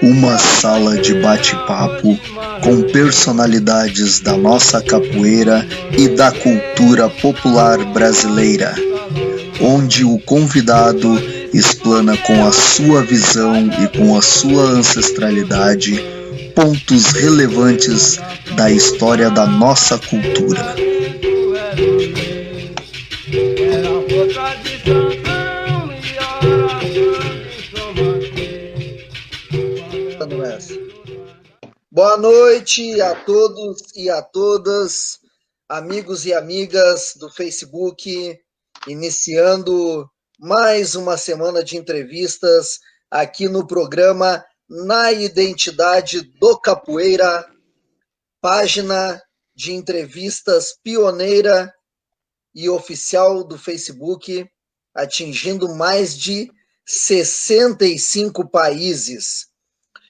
Uma sala de bate-papo com personalidades da nossa capoeira e da cultura popular brasileira, onde o convidado explana com a sua visão e com a sua ancestralidade pontos relevantes da história da nossa cultura. Boa noite a todos e a todas, amigos e amigas do Facebook, iniciando mais uma semana de entrevistas aqui no programa Na Identidade do Capoeira, página de entrevistas pioneira e oficial do Facebook, atingindo mais de 65 países.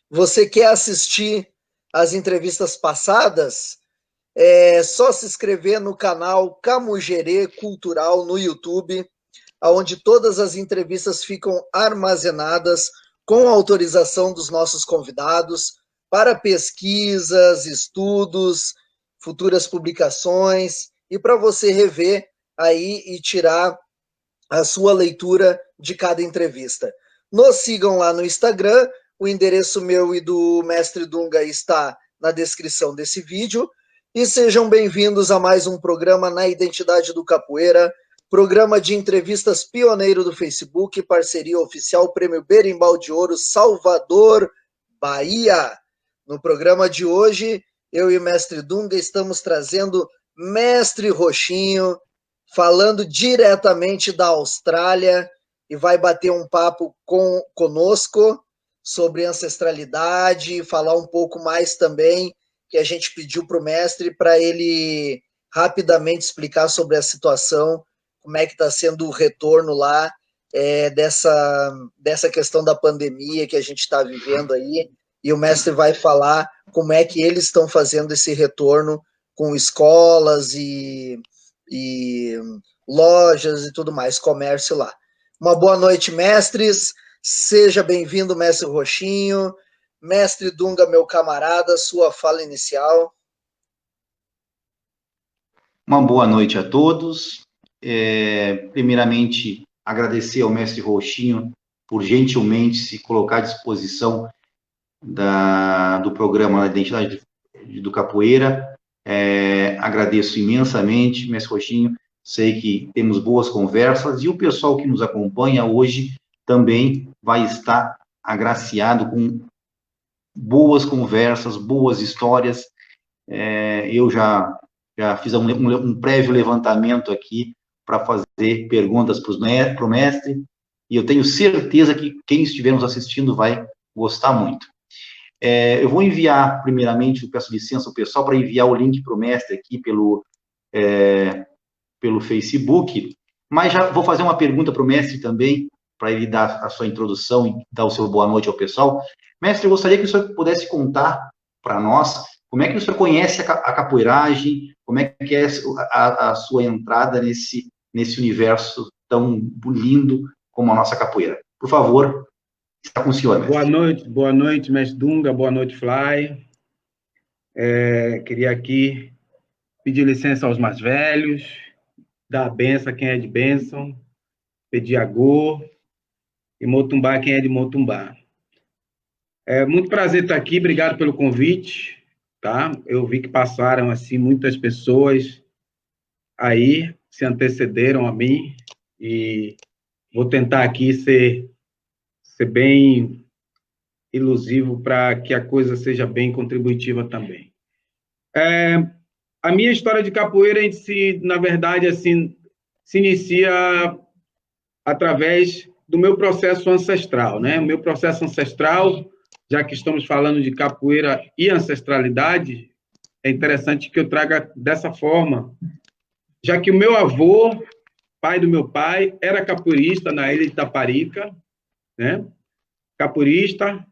Você quer assistir as entrevistas passadas? É só se inscrever no canal Camugerê Cultural no YouTube, onde todas as entrevistas ficam armazenadas com autorização dos nossos convidados para pesquisas, estudos, futuras publicações e para você rever aí e tirar a sua leitura de cada entrevista. Nos sigam lá no Instagram. O endereço meu e do Mestre Dunga está na descrição desse vídeo. E sejam bem-vindos a mais um programa Na Identidade do Capoeira, programa de entrevistas pioneiro do Facebook, parceria oficial Prêmio Berimbau de Ouro, Salvador, Bahia. No programa de hoje, eu e o Mestre Dunga estamos trazendo Mestre Roxinho, falando diretamente da Austrália, e vai bater um papo conosco sobre ancestralidade, falar um pouco mais também, que a gente pediu para o mestre, para ele rapidamente explicar sobre a situação, como é que está sendo o retorno lá, dessa questão da pandemia que a gente está vivendo aí, e o mestre vai falar como é que eles estão fazendo esse retorno com escolas e lojas e tudo mais, comércio lá. Uma boa noite, mestres. Seja bem-vindo, mestre Roxinho. Mestre Dunga, meu camarada, sua fala inicial. Uma boa noite a todos. Primeiramente, agradecer ao mestre Roxinho por gentilmente se colocar à disposição do programa da Identidade do Capoeira. Agradeço imensamente, mestre Roxinho. Sei que temos boas conversas e o pessoal que nos acompanha hoje também vai estar agraciado com boas conversas, boas histórias. Eu já fiz um prévio levantamento aqui para fazer perguntas para o mestre, e eu tenho certeza que quem estiver nos assistindo vai gostar muito. Eu vou enviar, primeiramente, eu peço licença ao pessoal para enviar o link para o mestre aqui pelo Facebook, mas já vou fazer uma pergunta para o mestre também, para ele dar a sua introdução e dar o seu boa noite ao pessoal. Mestre, eu gostaria que o senhor pudesse contar para nós como é que o senhor conhece a capoeiragem, como é que é a sua entrada nesse universo tão lindo como a nossa capoeira. Por favor, está com o senhor, mestre. Boa noite, mestre Dunga, boa noite, Fly. Queria aqui pedir licença aos mais velhos, dar a benção a quem é de bênção, pedir agô, e Motumbá quem é de Motumbá. Muito prazer estar aqui, obrigado pelo convite, tá? Eu vi que passaram, assim, muitas pessoas aí, se antecederam a mim, e vou tentar aqui ser bem ilusivo para que a coisa seja bem contributiva também. A minha história de capoeira, na verdade, assim, se inicia através do meu processo ancestral, né? O meu processo ancestral, já que estamos falando de capoeira e ancestralidade, é interessante que eu traga dessa forma, já que o meu avô, pai do meu pai, era capoeirista na ilha de Itaparica, né? Capoeirista,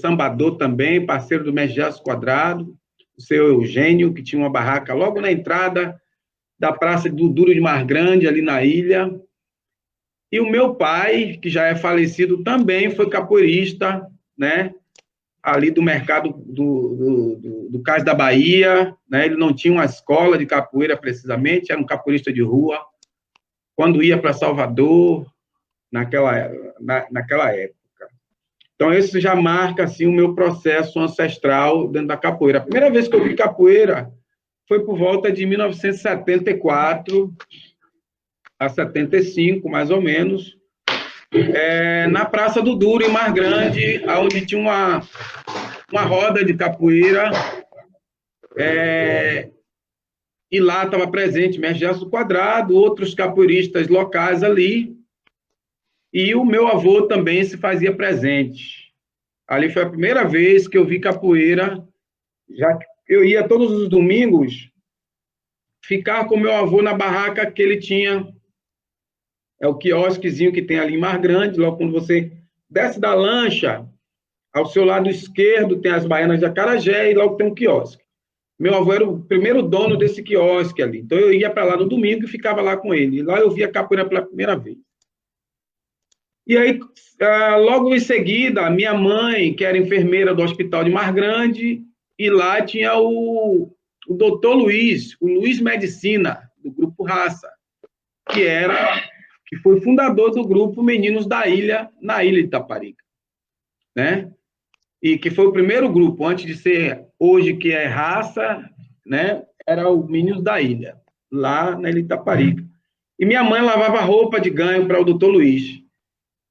sambador também, parceiro do mestre Jasso Quadrado, o seu Eugênio, que tinha uma barraca logo na entrada da Praça do Duro de Mar Grande, ali na ilha. E o meu pai, que já é falecido, também foi capoeirista, né? ali do mercado do Cais da Bahia, né? Ele não tinha uma escola de capoeira precisamente, era um capoeirista de rua. Quando ia para Salvador, naquela época. Então, isso já marca assim, o meu processo ancestral dentro da capoeira. A primeira vez que eu vi capoeira foi por volta de 1974 a 75, mais ou menos, na Praça do Duro, em Mar Grande, onde tinha uma roda de capoeira, e lá estava presente Mestre Gerson Quadrado, outros capoeiristas locais ali, e o meu avô também se fazia presente. Ali foi a primeira vez que eu vi capoeira, já que eu ia todos os domingos ficar com meu avô na barraca que ele tinha, o quiosquezinho que tem ali em Mar Grande, logo quando você desce da lancha, ao seu lado esquerdo tem as Baianas de Acarajé e logo tem um quiosque. Meu avô era o primeiro dono desse quiosque ali, então eu ia para lá no domingo e ficava lá com ele. E lá eu via capoeira pela primeira vez. E aí, logo em seguida, minha mãe, que era enfermeira do Hospital de Mar Grande, e lá tinha o doutor Luiz, o Luiz Medicina, do Grupo Raça, que foi fundador do grupo Meninos da Ilha, na Ilha de Itaparica, né? E que foi o primeiro grupo, antes de ser hoje que é Raça, né? Era o Meninos da Ilha, lá na Ilha de Itaparica. E minha mãe lavava roupa de ganho para o doutor Luiz.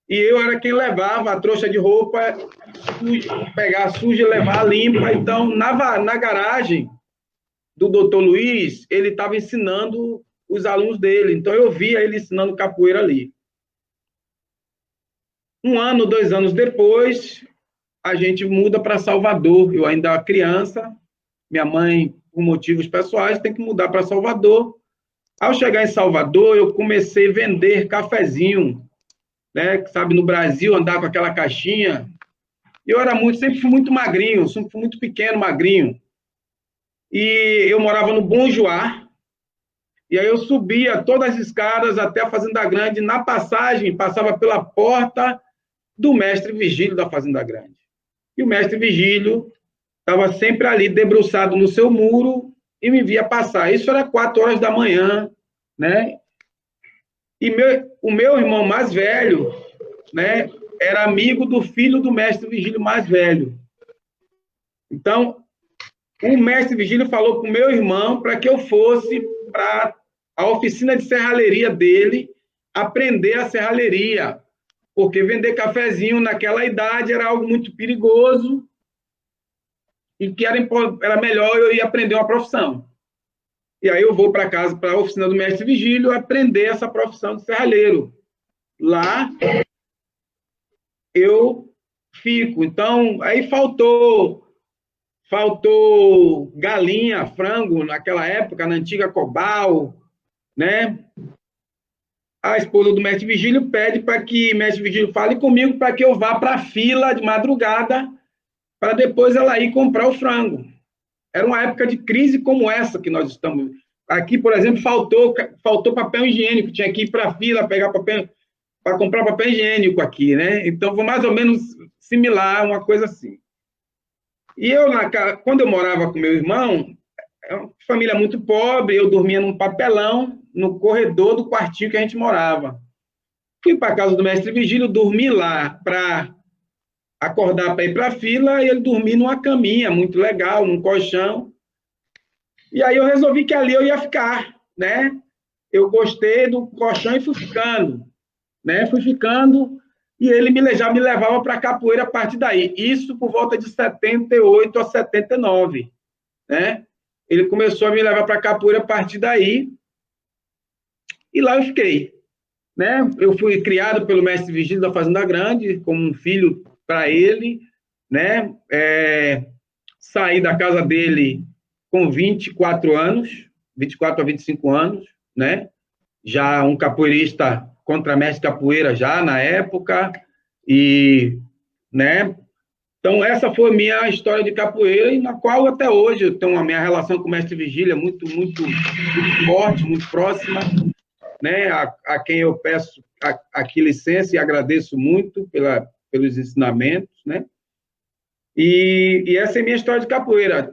E eu era quem levava a trouxa de roupa, pegar suja e levar limpa. Então, na garagem do doutor Luiz, ele estava ensinando os alunos dele. Então, eu via ele ensinando capoeira ali. 1 ano, 2 anos depois, a gente muda para Salvador. Eu ainda era criança, minha mãe, por motivos pessoais, tem que mudar para Salvador. Ao chegar em Salvador, eu comecei a vender cafezinho, né? Sabe, no Brasil, andar com aquela caixinha. Eu sempre fui muito magrinho, sempre fui muito pequeno, magrinho. E eu morava no Bom Joá, e aí eu subia todas as escadas até a Fazenda Grande. Na passagem, passava pela porta do mestre Vigílio da Fazenda Grande. E o mestre Vigílio estava sempre ali, debruçado no seu muro, e me via passar. Isso era 4 horas da manhã, né? E o meu irmão mais velho, né, era amigo do filho do mestre Vigílio mais velho. Então, o mestre Vigílio falou para o meu irmão para que eu fosse para a oficina de serralheria dele aprender a serralheria, porque vender cafezinho naquela idade era algo muito perigoso e que era melhor eu ir aprender uma profissão. E aí eu vou para casa, para a oficina do mestre Vigílio, aprender essa profissão de serralheiro. Lá eu fico. Então, aí faltou galinha, frango, naquela época, na antiga Cobal, né? A esposa do mestre Vigílio pede para que o mestre Vigílio fale comigo para que eu vá para a fila de madrugada para depois ela ir comprar o frango. Era uma época de crise como essa que nós estamos. Aqui, por exemplo, faltou papel higiênico, tinha que ir para a fila pegar papel para comprar papel higiênico aqui, né? Então, foi mais ou menos similar, uma coisa assim. E eu, quando eu morava com meu irmão, é uma família muito pobre, eu dormia num papelão, no corredor do quartinho que a gente morava. Fui para a casa do mestre Vigílio, dormi lá para acordar para ir para a fila, e ele dormia numa caminha muito legal, num colchão. E aí eu resolvi que ali eu ia ficar, né? Eu gostei do colchão e fui ficando, né? Fui ficando, e ele já me levava para a capoeira a partir daí. Isso por volta de 78 a 79, né? Ele começou a me levar para a capoeira a partir daí, e lá eu fiquei, né? Eu fui criado pelo mestre Vigílio da Fazenda Grande, como um filho para ele, né? Saí da casa dele com 24 anos, 24 a 25 anos, né? Já um capoeirista contramestre capoeira já na época, e, né? Então, essa foi a minha história de capoeira, e na qual até hoje eu tenho a minha relação com o mestre Vigílio muito, muito, muito forte, muito próxima, né? A quem eu peço aqui licença e agradeço muito pelos ensinamentos, né? E essa é a minha história de capoeira.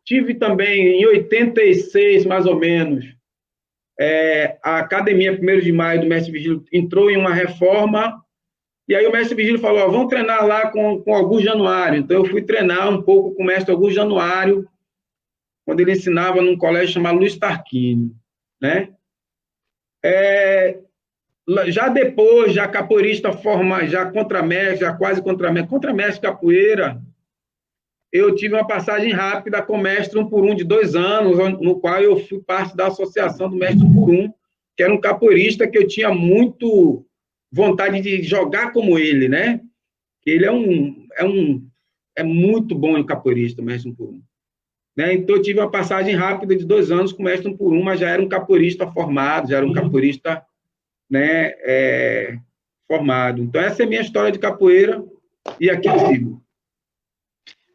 Tive também, em 86, mais ou menos, a Academia 1º de Maio do Mestre Vigílio entrou em uma reforma, e aí o Mestre Vigílio falou, vamos treinar lá com Augusto Januário. Então, eu fui treinar um pouco com o Mestre Augusto Januário, quando ele ensinava num colégio chamado Luiz Tarquínio, né? Já depois, já capoeirista já contramestre, já quase contramestre capoeira, eu tive uma passagem rápida com o mestre 1 por 1 de 2 anos, no qual eu fui parte da associação do mestre 1 por 1, que era um capoeirista que eu tinha muito vontade de jogar como ele, né? Ele é muito bom em capoeirista, o mestre 1 por 1. Né? Então, eu tive uma passagem rápida de 2 anos com o mestre 1 por 1, mas já era um capoeirista formado, já era um capoeirista, né, formado. Então, essa é a minha história de capoeira, e aqui eu sigo.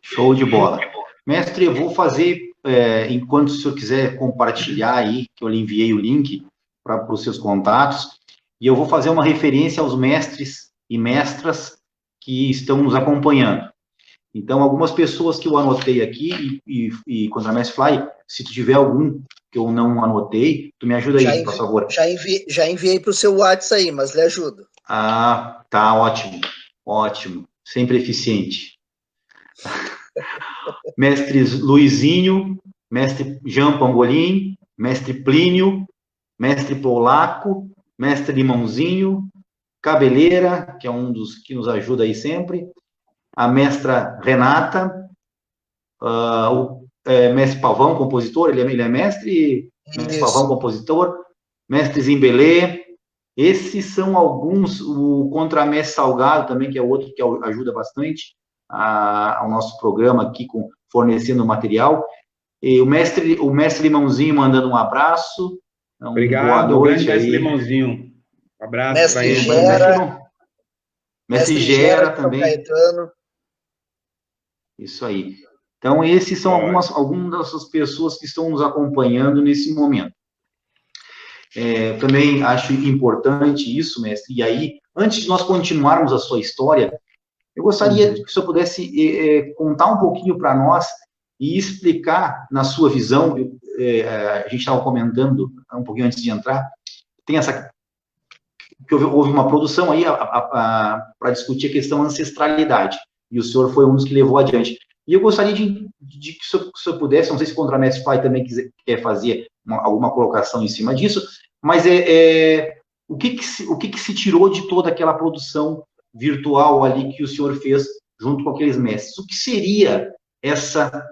Show de bola. Mestre, eu vou fazer, enquanto o senhor quiser compartilhar aí, que eu lhe enviei o link para os seus contatos, e eu vou fazer uma referência aos mestres e mestras que estão nos acompanhando. Então, algumas pessoas que eu anotei aqui, e Contramestre Fly, se tu tiver algum que eu não anotei, tu me ajuda aí, por favor. Já enviei para o seu WhatsApp aí, mas lhe ajudo. Ah, tá, ótimo, ótimo, sempre eficiente. Mestre Luizinho, mestre Jean Pangolin, mestre Plínio, mestre Polaco, mestre Limãozinho, Cabeleira, que é um dos que nos ajuda aí sempre, a mestra Renata, o mestre Pavão, compositor, ele é mestre Pavão, compositor, mestre Zimbelê, esses são alguns, o Contramestre Salgado também, que é outro que ajuda bastante ao nosso programa aqui, fornecendo material, e o mestre Limãozinho mandando um abraço. Então, obrigado, boa noite, mestre Limãozinho. Um abraço mestre Gera. Mestre Gera também. Caetano. Isso aí. Então, esses são algumas dessas pessoas que estão nos acompanhando nesse momento. Também acho importante isso, mestre. E aí, antes de nós continuarmos a sua história, eu gostaria que o senhor pudesse contar um pouquinho para nós e explicar, na sua visão, a gente estava comentando um pouquinho antes de entrar, tem que houve uma produção aí para discutir a questão da ancestralidade, e o senhor foi um dos que levou adiante. E eu gostaria de que o senhor pudesse, não sei se o Contramestre Fly também quer fazer alguma colocação em cima disso, mas o que se tirou de toda aquela produção virtual ali que o senhor fez junto com aqueles mestres? O que seria essa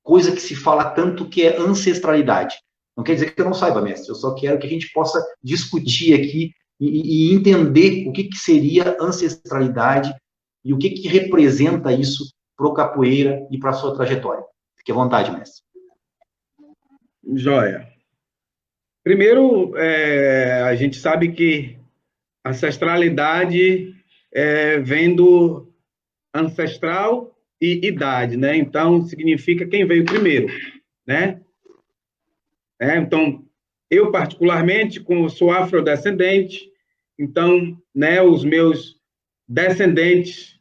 coisa que se fala tanto que é ancestralidade? Não quer dizer que eu não saiba, mestre, eu só quero que a gente possa discutir aqui e entender o que seria ancestralidade e o que representa isso para o capoeira e para a sua trajetória. Fique à vontade, mestre. Joia. Primeiro, a gente sabe que ancestralidade vem do ancestral e idade, né? Então, significa quem veio primeiro, né? Então, eu, particularmente, como sou afrodescendente, então, né, os meus descendentes,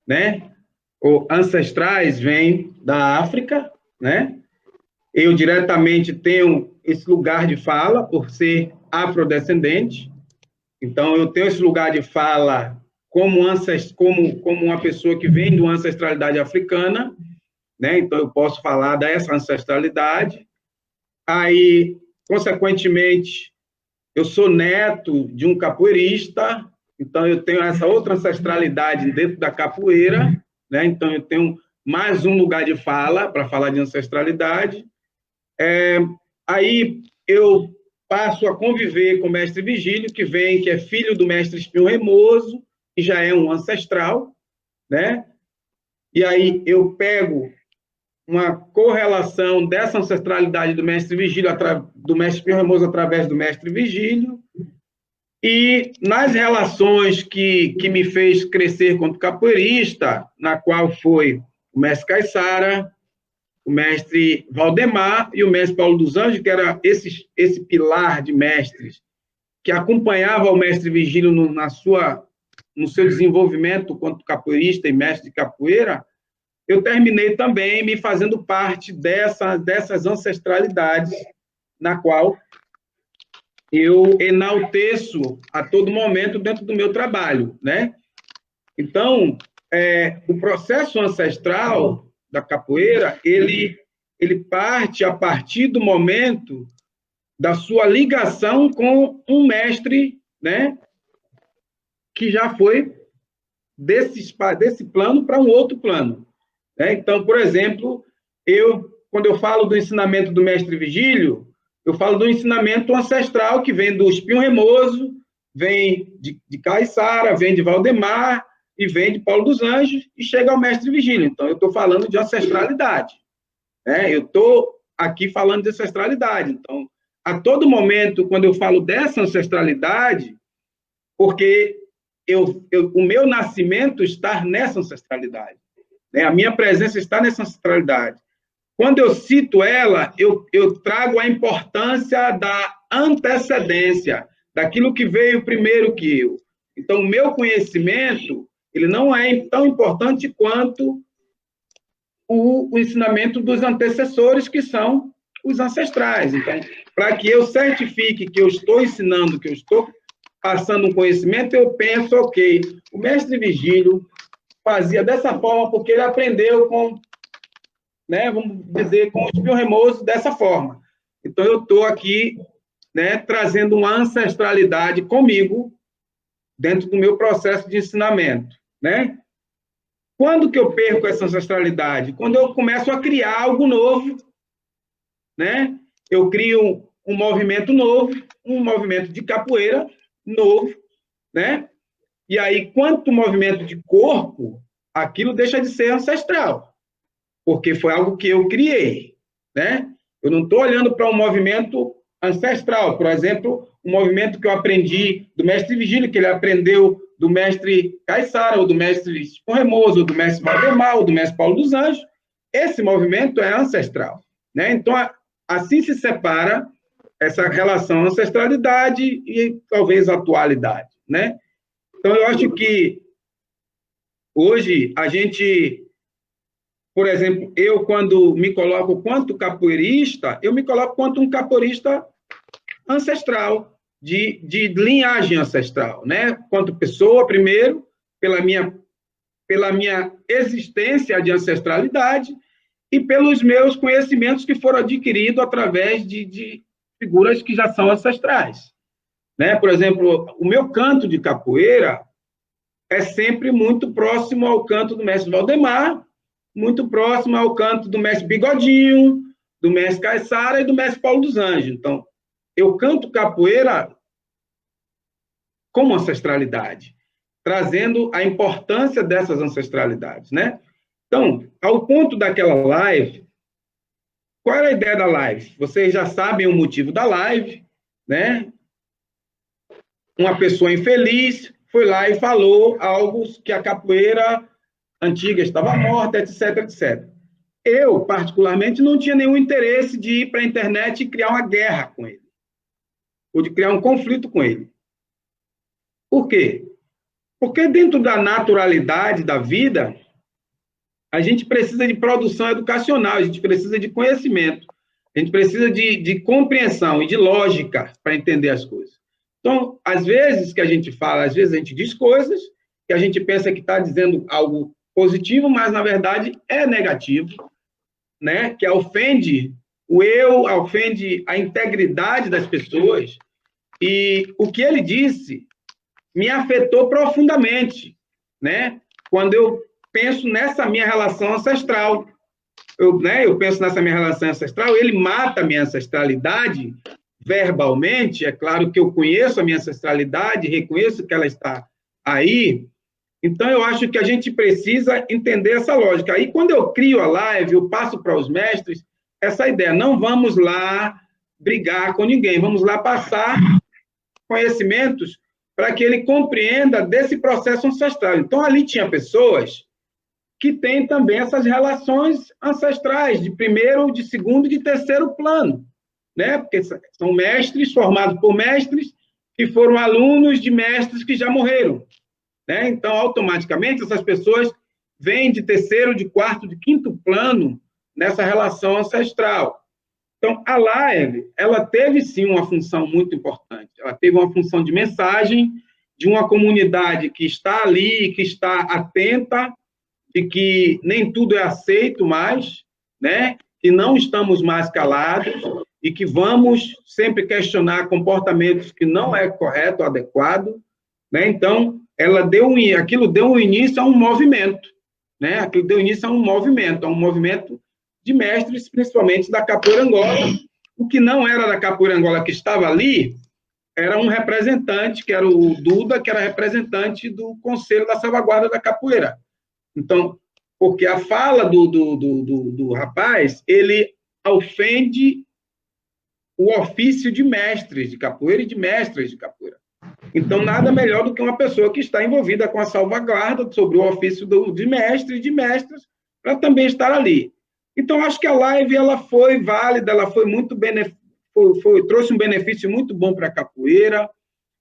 né, ou ancestrais vêm da África, né? Eu diretamente tenho esse lugar de fala por ser afrodescendente, então eu tenho esse lugar de fala como uma pessoa que vem de uma ancestralidade africana, né? Então eu posso falar dessa ancestralidade. Aí, consequentemente, eu sou neto de um capoeirista, então eu tenho essa outra ancestralidade dentro da capoeira, né? Então eu tenho mais um lugar de fala para falar de ancestralidade. Aí eu passo a conviver com o mestre Vigílio, que é filho do mestre Espinho Remoso, que já é um ancestral, né? E aí eu pego uma correlação dessa ancestralidade do mestre Vigílio, do mestre Espinho Remoso através do mestre Vigílio, e nas relações que me fez crescer como capoeirista, na qual foi o mestre Caiçara, o mestre Valdemar e o mestre Paulo dos Anjos, que era esse pilar de mestres que acompanhava o mestre Vigílio na sua no seu desenvolvimento quanto capoeirista e mestre de capoeira, eu terminei também me fazendo parte dessas ancestralidades, na qual eu enalteço a todo momento dentro do meu trabalho, né? Então, o processo ancestral da capoeira, ele parte a partir do momento da sua ligação com um mestre, né, que já foi desse plano para um outro plano. Né? Então, por exemplo, quando eu falo do ensinamento do mestre Vigílio, eu falo do ensinamento ancestral que vem do Espinho Remoso, vem de Caiçara, vem de Valdemar e vem de Paulo dos Anjos e chega ao mestre Vigílio. Então, eu estou falando de ancestralidade. Né? Eu estou aqui falando de ancestralidade. Então, a todo momento, quando eu falo dessa ancestralidade, porque o meu nascimento está nessa ancestralidade. Né? A minha presença está nessa ancestralidade. Quando eu cito ela, eu trago a importância da antecedência, daquilo que veio primeiro que eu. Então, o meu conhecimento, ele não é tão importante quanto o ensinamento dos antecessores, que são os ancestrais. Então, para que eu certifique que eu estou ensinando, que eu estou passando um conhecimento, eu penso, ok, o mestre Vigílio fazia dessa forma porque ele aprendeu com, né, vamos dizer, com o Espinho Remoso dessa forma. Então, eu estou aqui, né, trazendo uma ancestralidade comigo dentro do meu processo de ensinamento, né? Quando que eu perco essa ancestralidade? Quando eu começo a criar algo novo, né? Eu crio um movimento novo, um movimento de capoeira novo, né? E aí, quanto movimento de corpo, aquilo deixa de ser ancestral, porque foi algo que eu criei, né? Eu não estou olhando para um movimento ancestral, por exemplo, um movimento que eu aprendi do mestre Vigílio, que ele aprendeu do mestre Caiçara, ou do mestre Espinho Remoso, ou do mestre Valdemar, ou do mestre Paulo dos Anjos. Esse movimento é ancestral, né? Então, assim se separa essa relação ancestralidade e talvez atualidade, né? Então, eu acho que hoje a gente, por exemplo, eu quando me coloco quanto capoeirista, eu me coloco quanto um capoeirista ancestral, de linhagem ancestral, né? Quanto pessoa, primeiro, pela minha existência de ancestralidade e pelos meus conhecimentos que foram adquiridos através de figuras que já são ancestrais. Né? Por exemplo, o meu canto de capoeira é sempre muito próximo ao canto do mestre Valdemar, muito próximo ao canto do mestre Bigodinho, do mestre Caiçara e do mestre Paulo dos Anjos. Então, eu canto capoeira como ancestralidade, trazendo a importância dessas ancestralidades, né? Então, ao ponto daquela live, qual era a ideia da live? Vocês já sabem o motivo da live, né? Uma pessoa infeliz foi lá e falou algo que a capoeira antiga estava morta, etc, etc. Eu, particularmente, não tinha nenhum interesse de ir para a internet e criar uma guerra com ele, ou de criar um conflito com ele. Por quê? Porque dentro da naturalidade da vida, a gente precisa de produção educacional, a gente precisa de conhecimento, a gente precisa de compreensão e de lógica para entender as coisas. Então, às vezes que a gente fala, às vezes a gente diz coisas que a gente pensa que está dizendo algo positivo, mas, na verdade, é negativo, né? Que ofende o eu, ofende a integridade das pessoas. E o que ele disse me afetou profundamente, né? Quando eu penso nessa minha relação ancestral. Eu penso nessa minha relação ancestral, ele mata a minha ancestralidade verbalmente, é claro que eu conheço a minha ancestralidade, reconheço que ela está aí, então eu acho que a gente precisa entender essa lógica. Aí, quando eu crio a live, eu passo para os mestres essa ideia, não vamos lá brigar com ninguém, vamos lá passar conhecimentos para que ele compreenda desse processo ancestral. Então, ali tinha pessoas que têm também essas relações ancestrais, de primeiro, de segundo e de terceiro plano, né? Porque são mestres formados por mestres que foram alunos de mestres que já morreram. né? Então, automaticamente, essas pessoas vêm de terceiro, de quarto, de quinto plano nessa relação ancestral. Então, a live, ela teve, sim, uma função muito importante. Ela teve uma função de mensagem, de uma comunidade que está ali, que está atenta, de que nem tudo é aceito mais, né? Que não estamos mais calados e que vamos sempre questionar comportamentos que não é correto, adequado, né? Então, aquilo deu um início a um movimento, né? Aquilo deu início a um movimento de mestres, principalmente da capoeira Angola. O que não era da capoeira Angola que estava ali era um representante, que era o Duda, que era representante do Conselho da Salvaguarda da Capoeira. Então, porque a fala do rapaz, ele ofende o ofício de mestres de capoeira e de mestres de capoeira. Então, nada melhor do que uma pessoa que está envolvida com a salvaguarda sobre o ofício de mestre e de mestres, para também estar ali. Então, acho que a live ela foi válida, ela foi muito trouxe um benefício muito bom para a capoeira,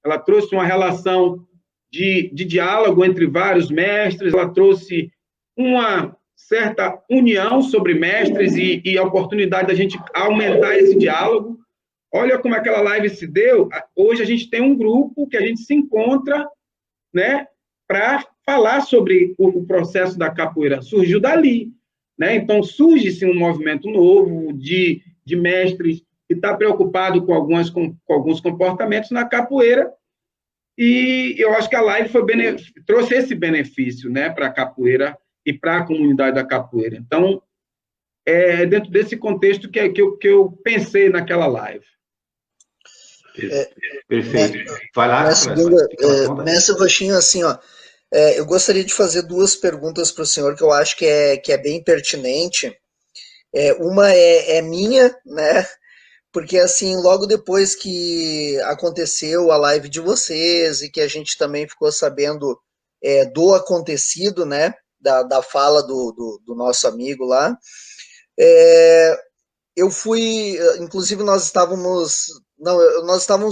ela trouxe uma relação de diálogo entre vários mestres, ela trouxe uma certa união sobre mestres e a oportunidade da gente aumentar esse diálogo. Olha como aquela live se deu. Hoje a gente tem um grupo que a gente se encontra, né, para falar sobre o processo da capoeira. Surgiu dali, né? Então, surge-se um movimento novo de mestres que está preocupado com alguns comportamentos na capoeira, e eu acho que a live trouxe esse benefício, né, para a capoeira e para a comunidade da capoeira. Então, é dentro desse contexto que eu pensei naquela live. Perfeito. Vai lá, Mestre Roxinho, assim, ó, eu gostaria de fazer duas perguntas para o senhor que eu acho que é bem pertinente. Uma é minha, né? Porque, assim, logo depois que aconteceu a live de vocês e que a gente também ficou sabendo do acontecido, né? Da fala do nosso amigo lá, eu fui, inclusive nós estávamos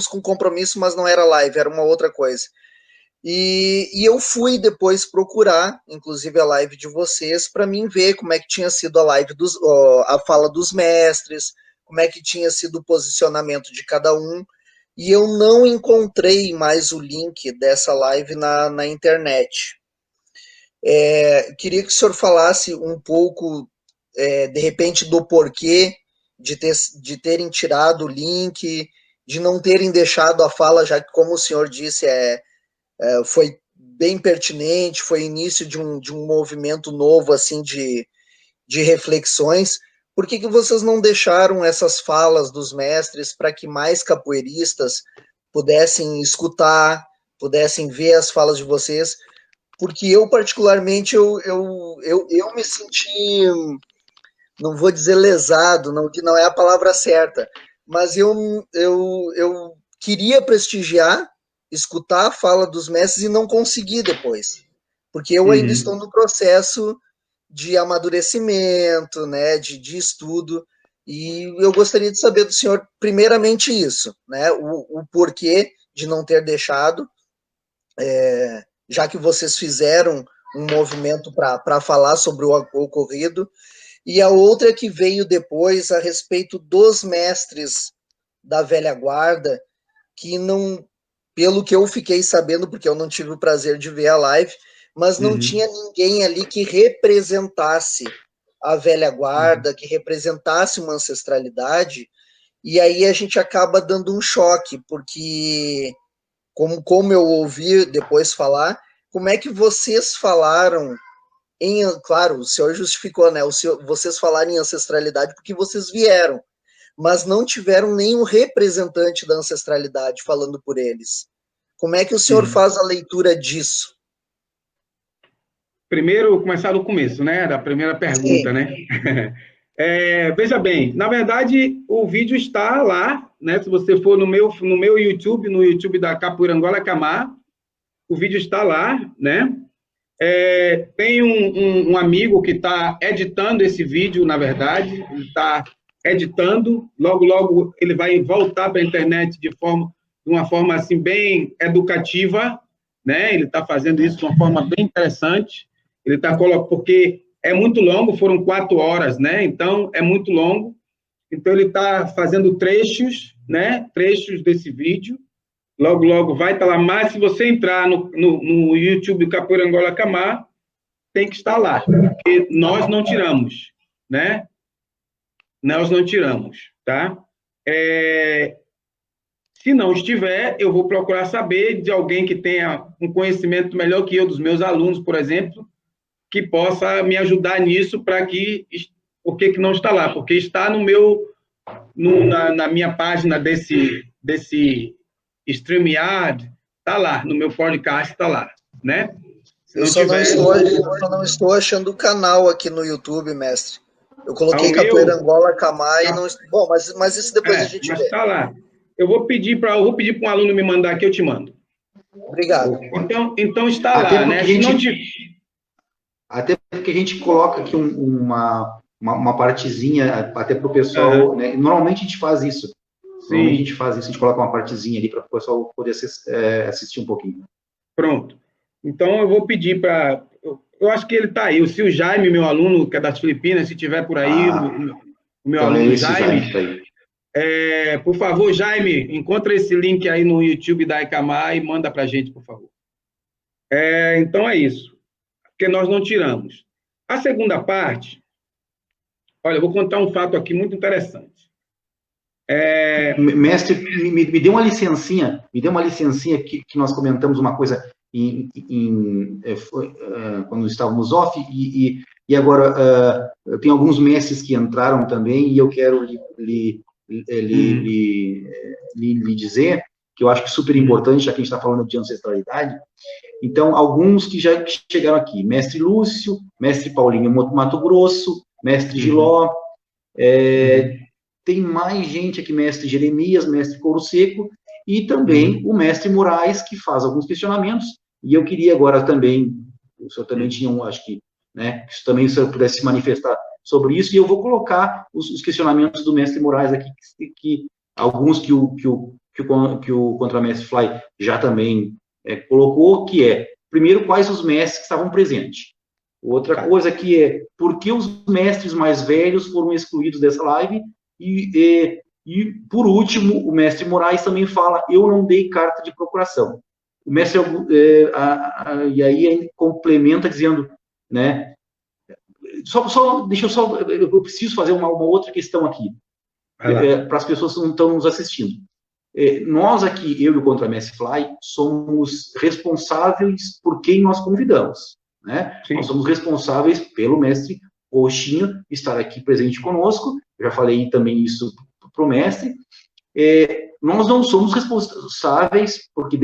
com compromisso, mas não era live, era uma outra coisa. E eu fui depois procurar, inclusive, a live de vocês para mim ver como é que tinha sido a fala dos mestres, como é que tinha sido o posicionamento de cada um, e eu não encontrei mais o link dessa live na internet. Queria que o senhor falasse um pouco, de repente, do porquê de terem tirado o link, de não terem deixado a fala, já que, como o senhor disse, foi bem pertinente, foi início de um movimento novo, assim, de reflexões. Por que vocês não deixaram essas falas dos mestres para que mais capoeiristas pudessem escutar, pudessem ver as falas de vocês? Porque eu, particularmente, eu me senti, não vou dizer lesado, não, que não é a palavra certa, mas eu queria prestigiar, escutar a fala dos mestres e não consegui depois, porque eu ainda estou no processo de amadurecimento, né, de estudo, e eu gostaria de saber do senhor, primeiramente, isso, né, o porquê de não ter deixado, já que vocês fizeram um movimento para falar sobre o ocorrido, e a outra que veio depois a respeito dos mestres da velha guarda, que não, pelo que eu fiquei sabendo, porque eu não tive o prazer de ver a live, mas não tinha ninguém ali que representasse a velha guarda, que representasse uma ancestralidade, e aí a gente acaba dando um choque, porque, como eu ouvi depois falar, como é que vocês falaram claro, o senhor justificou, né? Vocês falaram em ancestralidade porque vocês vieram, mas não tiveram nenhum representante da ancestralidade falando por eles. Como é que o senhor faz a leitura disso? Primeiro, começar do começo, né? Da primeira pergunta, sim, né? Veja bem, na verdade, o vídeo está lá, né? Se você for no meu YouTube, no YouTube da Capoeira Angola Camar, o vídeo está lá, né? Tem um amigo que está editando esse vídeo, na verdade, ele está editando, logo ele vai voltar para a internet de uma forma assim bem educativa, né? Ele está fazendo isso de uma forma bem interessante. Ele está porque é muito longo, foram 4 horas, né? Então é muito longo. Então ele está fazendo trechos, né? Trechos desse vídeo. Logo, logo vai estar lá. Mas se você entrar no YouTube do Capoeira Angola Camar, tem que estar lá, porque nós não tiramos, né? Nós não tiramos, tá? Se não estiver, eu vou procurar saber de alguém que tenha um conhecimento melhor que eu, dos meus alunos, por exemplo, que possa me ajudar nisso para que... Por que não está lá? Porque está na minha página desse StreamYard, está lá, no meu podcast está lá, né? Eu só não estou achando o canal aqui no YouTube, mestre. Eu coloquei Capoeira Angola Camar e não... Bom, mas isso depois a gente vê. Mas está lá. Eu vou pedir para um aluno me mandar aqui, eu te mando. Obrigado. Então está lá, né? Até porque a gente coloca aqui uma partezinha até para o pessoal, né? Normalmente a gente faz isso. Sim. Normalmente a gente faz isso, a gente coloca uma partezinha ali para o pessoal poder assistir um pouquinho. Pronto. Então eu vou pedir para... Eu acho que ele está aí. Se o Jaime, meu aluno, que é das Filipinas, se tiver por aí, o meu aluno Jaime tá aí. Por favor, Jaime, encontra esse link aí no YouTube da Icamar e manda para a gente, por favor. Então é isso, porque nós não tiramos. A segunda parte, olha, eu vou contar um fato aqui muito interessante. Mestre, me dê uma licencinha, que nós comentamos uma coisa quando estávamos off, e agora tem alguns mestres que entraram também, e eu quero lhe dizer, que eu acho que é super importante, já que a gente está falando de ancestralidade. Então, alguns que já chegaram aqui, mestre Lúcio, mestre Paulinho Mato Grosso, mestre Giló, tem mais gente aqui, mestre Jeremias, mestre Couro Seco, e também o mestre Moraes, que faz alguns questionamentos, e eu queria agora também, o senhor também tinha acho que, né, que também o senhor pudesse se manifestar sobre isso, e eu vou colocar os questionamentos do mestre Moraes aqui, que alguns que o contramestre Fly já também colocou, que primeiro, quais os mestres que estavam presentes. Outra coisa que por que os mestres mais velhos foram excluídos dessa live, e por último, o mestre Moraes também fala, eu não dei carta de procuração. O mestre, e aí ele complementa dizendo, né, eu preciso fazer uma outra questão aqui, para as pessoas que não estão nos assistindo. Nós aqui, eu e o Contramestre Fly, somos responsáveis por quem nós convidamos, né? Nós somos responsáveis pelo mestre Roxinho estar aqui presente conosco, eu já falei também isso para o mestre. Nós não somos responsáveis, porque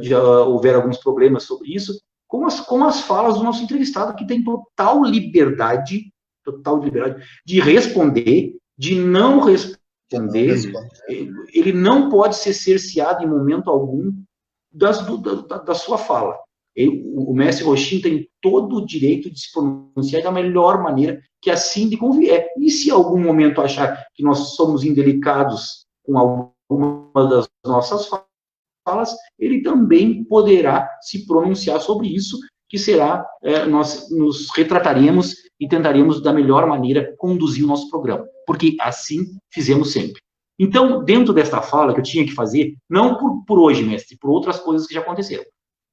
já houveram alguns problemas sobre isso, com as falas do nosso entrevistado, que tem total liberdade de responder, de não responder. Ele não pode ser cerceado em momento algum da sua fala. O mestre Roxinho tem todo o direito de se pronunciar da melhor maneira, que assim lhe convier. E se em algum momento achar que nós somos indelicados com alguma das nossas falas, ele também poderá se pronunciar sobre isso, que será, nós nos retrataremos e tentaremos da melhor maneira conduzir o nosso programa, porque assim fizemos sempre. Então, dentro desta fala que eu tinha que fazer, não por hoje, mestre, por outras coisas que já aconteceram,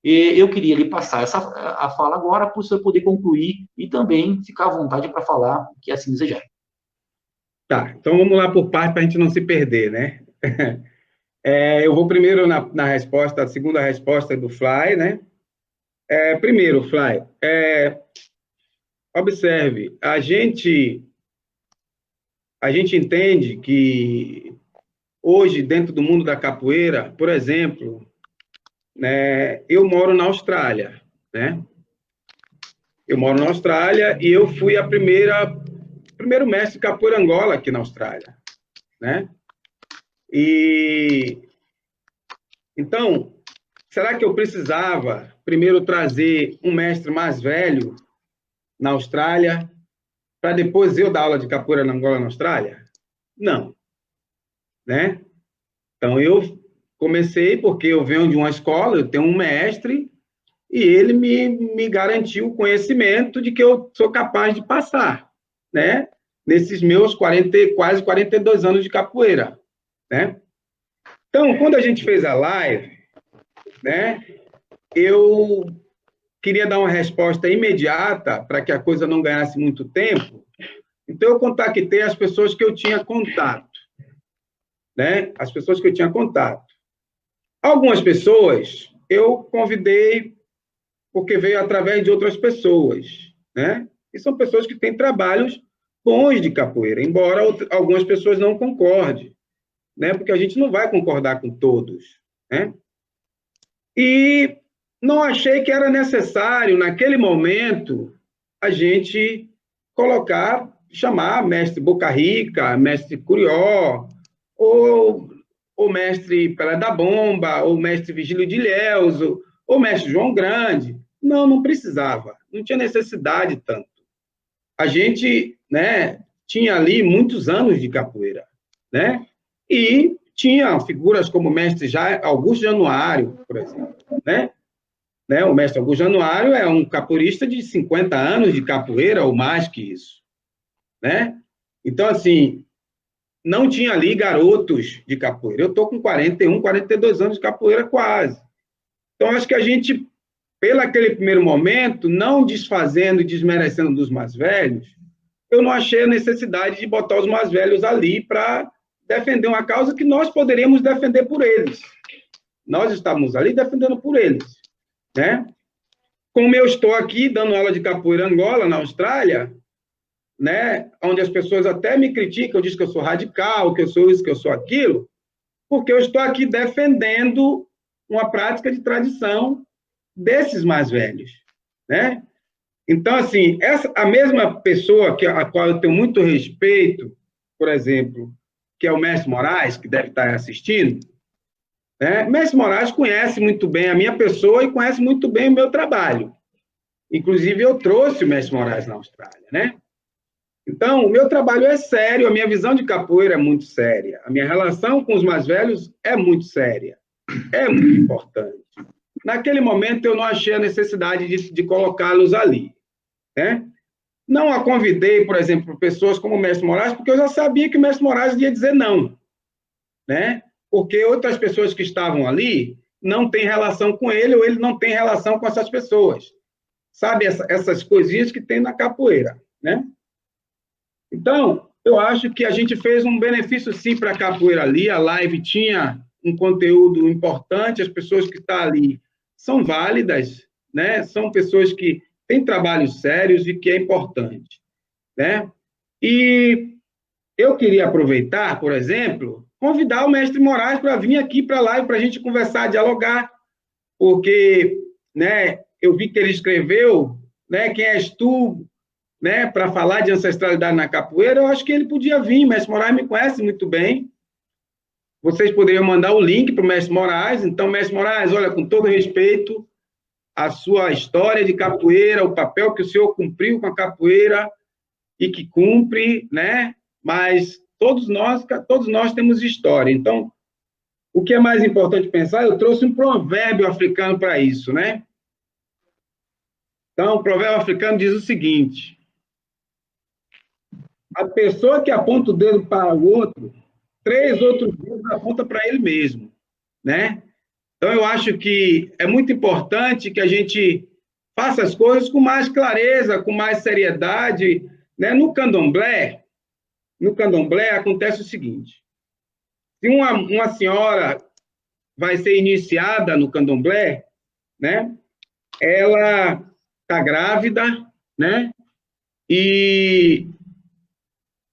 eu queria lhe passar a fala agora, para o senhor poder concluir e também ficar à vontade para falar o que assim desejar. Tá, então vamos lá por parte para a gente não se perder, né? Eu vou primeiro na resposta, a segunda resposta do Fly, né? Primeiro, Fly, observe, a gente entende que hoje, dentro do mundo da capoeira, por exemplo, né, eu moro na Austrália, né? Eu moro na Austrália e eu fui primeiro mestre de capoeira Angola aqui na Austrália, né? E então, será que eu precisava primeiro trazer um mestre mais velho na Austrália para depois eu dar aula de capoeira na Angola, na Austrália? Não, né? Então comecei porque eu venho de uma escola, eu tenho um mestre, e ele me garantiu o conhecimento de que eu sou capaz de passar, né? Nesses meus quase 42 anos de capoeira, né? Então, quando a gente fez a live, né, eu queria dar uma resposta imediata para que a coisa não ganhasse muito tempo, então eu contactei as pessoas que eu tinha contato, né? As pessoas que eu tinha contato. Algumas pessoas eu convidei porque veio através de outras pessoas, né? E são pessoas que têm trabalhos bons de capoeira, embora algumas pessoas não concordem, né? Porque a gente não vai concordar com todos, né? E não achei que era necessário, naquele momento, a gente chamar mestre Boca Rica, mestre Curió, ou mestre Pelé da Bomba, ou mestre Vigílio de Ilhéus, ou mestre João Grande. Não precisava, não tinha necessidade tanto. A gente, né, tinha ali muitos anos de capoeira, né? E tinha figuras como o mestre Augusto Januário, por exemplo, né? O mestre Augusto Januário é um capoeirista de 50 anos de capoeira, ou mais que isso, né? Então, assim, não tinha ali garotos de capoeira. Eu estou com 41, 42 anos de capoeira quase. Então, acho que a gente, pelo aquele primeiro momento, não desfazendo e desmerecendo dos mais velhos, eu não achei a necessidade de botar os mais velhos ali para defender uma causa que nós poderíamos defender por eles. Nós estávamos ali defendendo por eles, né? Como eu estou aqui dando aula de capoeira Angola, na Austrália, né, onde as pessoas até me criticam, dizem que eu sou radical, que eu sou isso, que eu sou aquilo, porque eu estou aqui defendendo uma prática de tradição desses mais velhos, né? Então, assim, a mesma pessoa a qual eu tenho muito respeito, por exemplo, que é o Mestre Moraes, que deve estar assistindo, né? Mestre Moraes conhece muito bem a minha pessoa e conhece muito bem o meu trabalho. Inclusive, eu trouxe o Mestre Moraes na Austrália, né? Então, o meu trabalho é sério, a minha visão de capoeira é muito séria, a minha relação com os mais velhos é muito séria, é muito importante. Naquele momento, eu não achei a necessidade de colocá-los ali, né? Não a convidei, por exemplo, pessoas como o Mestre Moraes, porque eu já sabia que o Mestre Moraes ia dizer não, né? Porque outras pessoas que estavam ali não têm relação com ele, ou ele não tem relação com essas pessoas. Sabe, essas coisinhas que tem na capoeira, né? Então, eu acho que a gente fez um benefício, sim, para a capoeira ali. A live tinha um conteúdo importante, as pessoas que estão ali são válidas, né? São pessoas que têm trabalhos sérios e que é importante, né? E eu queria aproveitar, por exemplo, convidar o mestre Moraes para vir aqui para a live para a gente conversar, dialogar, porque, né, eu vi que ele escreveu, né, quem és tu, né, para falar de ancestralidade na capoeira. Eu acho que ele podia vir. O mestre Moraes me conhece muito bem. Vocês poderiam mandar o link para o mestre Moraes. Então, mestre Moraes, olha, com todo respeito, a sua história de capoeira, o papel que o senhor cumpriu com a capoeira e que cumpre, né? Mas todos nós temos história. Então, o que é mais importante pensar, eu trouxe um provérbio africano para isso, né? Então, o provérbio africano diz o seguinte: a pessoa que aponta o dedo para o outro, 3 outros dedos aponta para ele mesmo, né? Então, eu acho que é muito importante que a gente faça as coisas com mais clareza, com mais seriedade, né? No candomblé acontece o seguinte: se uma senhora vai ser iniciada no candomblé, né? Ela está grávida, né? E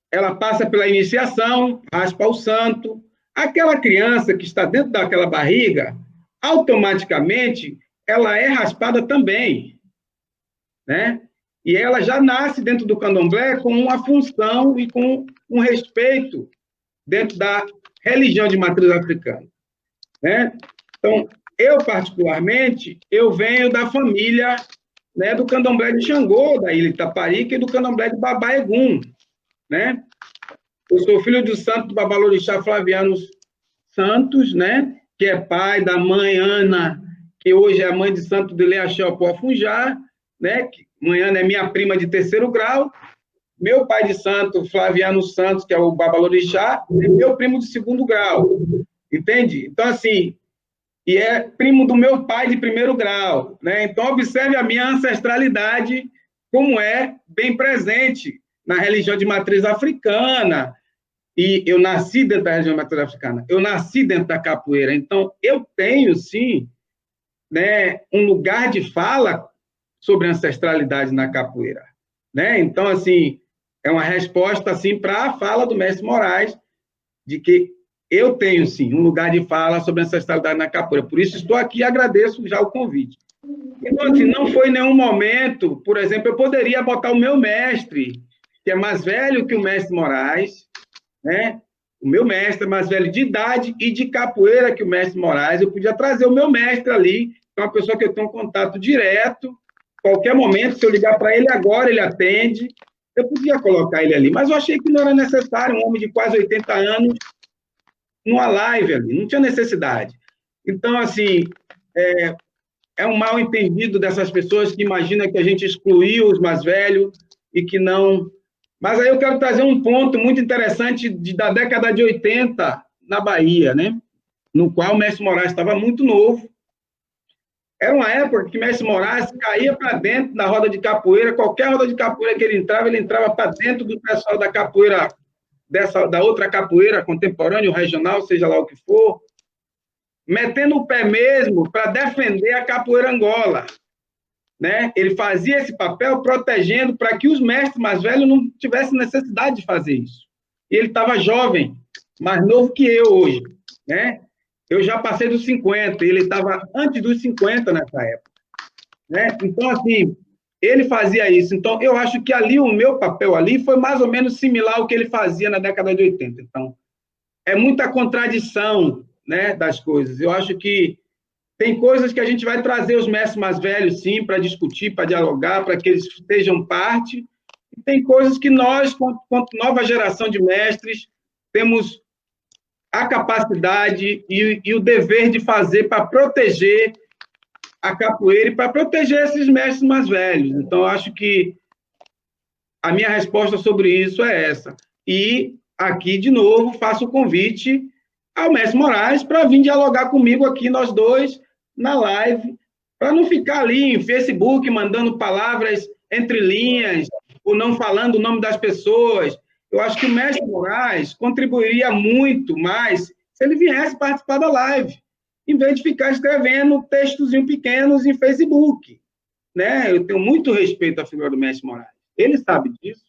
ela passa pela iniciação, raspa o santo. Aquela criança que está dentro daquela barriga, automaticamente, ela é raspada também, né? E ela já nasce dentro do candomblé com uma função e com um respeito dentro da religião de matriz africana, né? Então, eu, particularmente, eu venho da família, né, do candomblé de Xangô, da Ilha Itaparica, e do candomblé de Babá Egum, né? Eu sou filho do santo do Babalorixá Flaviano Santos, né? que é pai da mãe Ana, que hoje é a mãe de Santo de Leaxopó Funjá, né? Mãe Ana é minha prima de 3º grau. Meu pai de santo, Flaviano Santos, que é o Babalorixá, é meu primo de 2º grau. Entende? Então, assim, e é primo do meu pai de 1º grau, né? Então, observe a minha ancestralidade, como é bem presente na religião de matriz africana. E eu nasci dentro da religião de matriz africana, eu nasci dentro da capoeira. Então, eu tenho, sim, né, um lugar de fala sobre ancestralidade na capoeira, né? Então, assim, é uma resposta, assim, para a fala do mestre Moraes, de que eu tenho, sim, um lugar de fala sobre ancestralidade na capoeira. Por isso, estou aqui e agradeço já o convite. Então, assim, não foi em nenhum momento, por exemplo, eu poderia botar o meu mestre, que é mais velho que o mestre Moraes, né? O meu mestre é mais velho de idade e de capoeira que o mestre Moraes. Eu podia trazer o meu mestre ali, que é uma pessoa que eu tenho um contato direto. Qualquer momento, se eu ligar para ele agora, ele atende. Eu podia colocar ele ali, mas eu achei que não era necessário, um homem de quase 80 anos, numa live ali, não tinha necessidade. Então, assim, é um mal entendido dessas pessoas que imaginam que a gente excluiu os mais velhos e que não. Mas aí eu quero trazer um ponto muito interessante da década de 80 na Bahia, né? No qual o mestre Moraes estava muito novo. Era uma época que o mestre Moraes caía para dentro da roda de capoeira, qualquer roda de capoeira que ele entrava para dentro do pessoal da capoeira, da outra capoeira contemporânea, ou regional, seja lá o que for, metendo o pé mesmo para defender a capoeira Angola. Né? Ele fazia esse papel protegendo para que os mestres mais velhos não tivessem necessidade de fazer isso. E ele estava jovem, mais novo que eu hoje. Né? Eu já passei dos 50, ele estava antes dos 50 nessa época. Né? Então, assim, ele fazia isso. Então, eu acho que ali, o meu papel ali foi mais ou menos similar ao que ele fazia na década de 80. Então, é muita contradição, né, das coisas. Eu acho que tem coisas que a gente vai trazer os mestres mais velhos, sim, para discutir, para dialogar, para que eles estejam parte. E tem coisas que nós, quanto nova geração de mestres, temos a capacidade e o dever de fazer para proteger a capoeira e para proteger esses mestres mais velhos. Então, eu acho que a minha resposta sobre isso é essa. E aqui, de novo, faço o convite ao mestre Moraes para vir dialogar comigo aqui, nós dois, na live, para não ficar ali em Facebook mandando palavras entre linhas, ou não falando o nome das pessoas. Eu acho que o mestre Moraes contribuiria muito mais se ele viesse participar da live, em vez de ficar escrevendo textozinhos pequenos em Facebook. Né? Eu tenho muito respeito à figura do mestre Moraes. Ele sabe disso.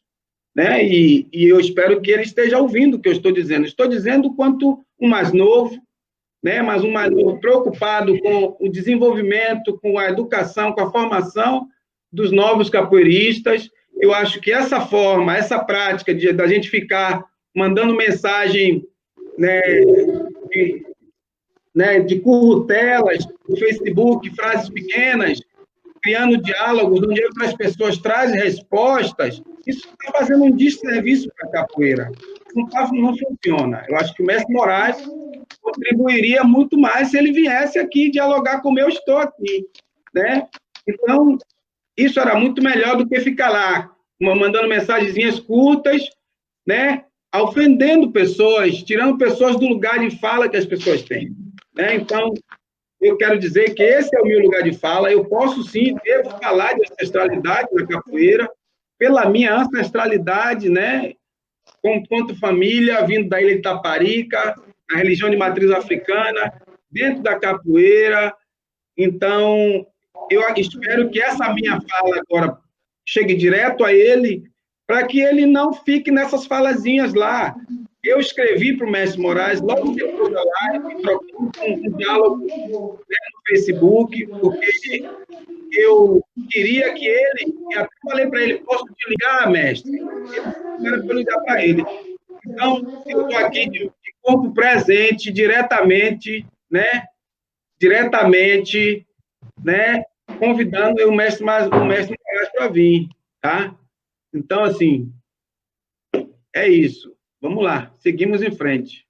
Né? E eu espero que ele esteja ouvindo o que eu estou dizendo. Estou dizendo quanto um mais novo, né? Mas um mais novo preocupado com o desenvolvimento, com a educação, com a formação dos novos capoeiristas. Eu acho que essa forma, essa prática da gente ficar mandando mensagem, né, de currutelas no Facebook, frases pequenas, criando diálogos onde outras pessoas trazem respostas, isso está fazendo um desserviço para a capoeira. Não funciona. Eu acho que o mestre Moraes contribuiria muito mais se ele viesse aqui dialogar como eu estou aqui. Né? Então, isso era muito melhor do que ficar lá, mandando mensagenzinhas curtas, né? Ofendendo pessoas, tirando pessoas do lugar de fala que as pessoas têm. Né? Então, eu quero dizer que esse é o meu lugar de fala. Eu posso, sim, devo falar de ancestralidade na capoeira, pela minha ancestralidade, né, enquanto família, vindo da ilha de Itaparica, a religião de matriz africana, dentro da capoeira. Então, eu espero que essa minha fala agora chegue direto a ele, para que ele não fique nessas falazinhas lá. Eu escrevi para o mestre Moraes, logo depois da live, trocando um diálogo, né, no Facebook, porque eu queria que ele, e até falei para ele, posso te ligar, mestre? Ele era para eu ligar para ele. Então, eu estou aqui de corpo presente, diretamente, né, convidando o mestre Moraes para vir, tá? Então, assim, é isso. Vamos lá, seguimos em frente.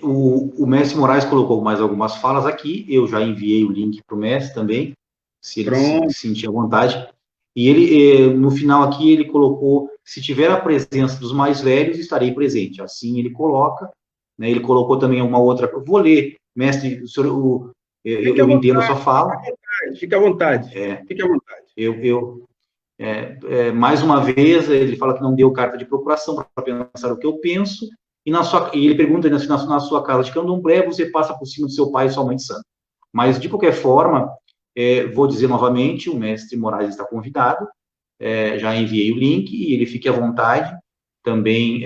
O mestre Moraes colocou mais algumas falas aqui, eu já enviei o link para o mestre também, se ele se sentir à vontade. E ele, no final aqui, ele colocou, se tiver a presença dos mais velhos, estarei presente. Assim ele coloca, né? Ele colocou também uma outra, eu vou ler, mestre, o senhor, eu entendo a sua fala. Fique à vontade, fique à vontade. Mais uma vez, ele fala que não deu carta de procuração para pensar o que eu penso, e ele pergunta, na sua casa de candomblé, você passa por cima do seu pai e sua mãe de santo. Mas, de qualquer forma, vou dizer novamente, o mestre Moraes está convidado, já enviei o link, e ele fique à vontade, também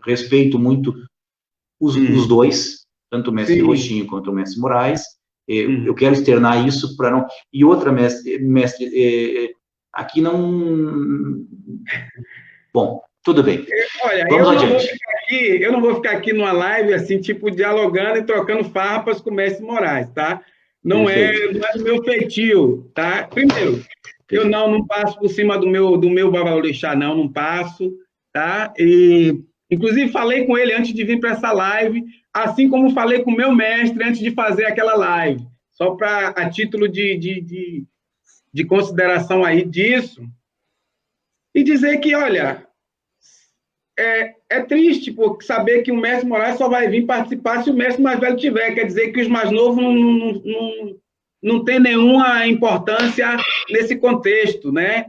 respeito muito os dois, tanto o mestre Roxinho quanto o mestre Moraes. Eu quero externar isso para não... E outra, mestre, aqui não... Bom, tudo bem. Olha, vamos adiante. Eu não vou ficar aqui numa live, assim, tipo, dialogando e trocando farpas com o mestre Moraes, tá? Não é do meu feitio, tá? Primeiro, eu não passo por cima do meu babalorixá, não passo, tá? E, inclusive, falei com ele antes de vir para essa live, assim como falei com o meu mestre antes de fazer aquela live, só a título de consideração aí disso, e dizer que, olha, é triste saber que o mestre Moraes só vai vir participar se o mestre mais velho tiver, quer dizer que os mais novos não tem nenhuma importância nesse contexto, né?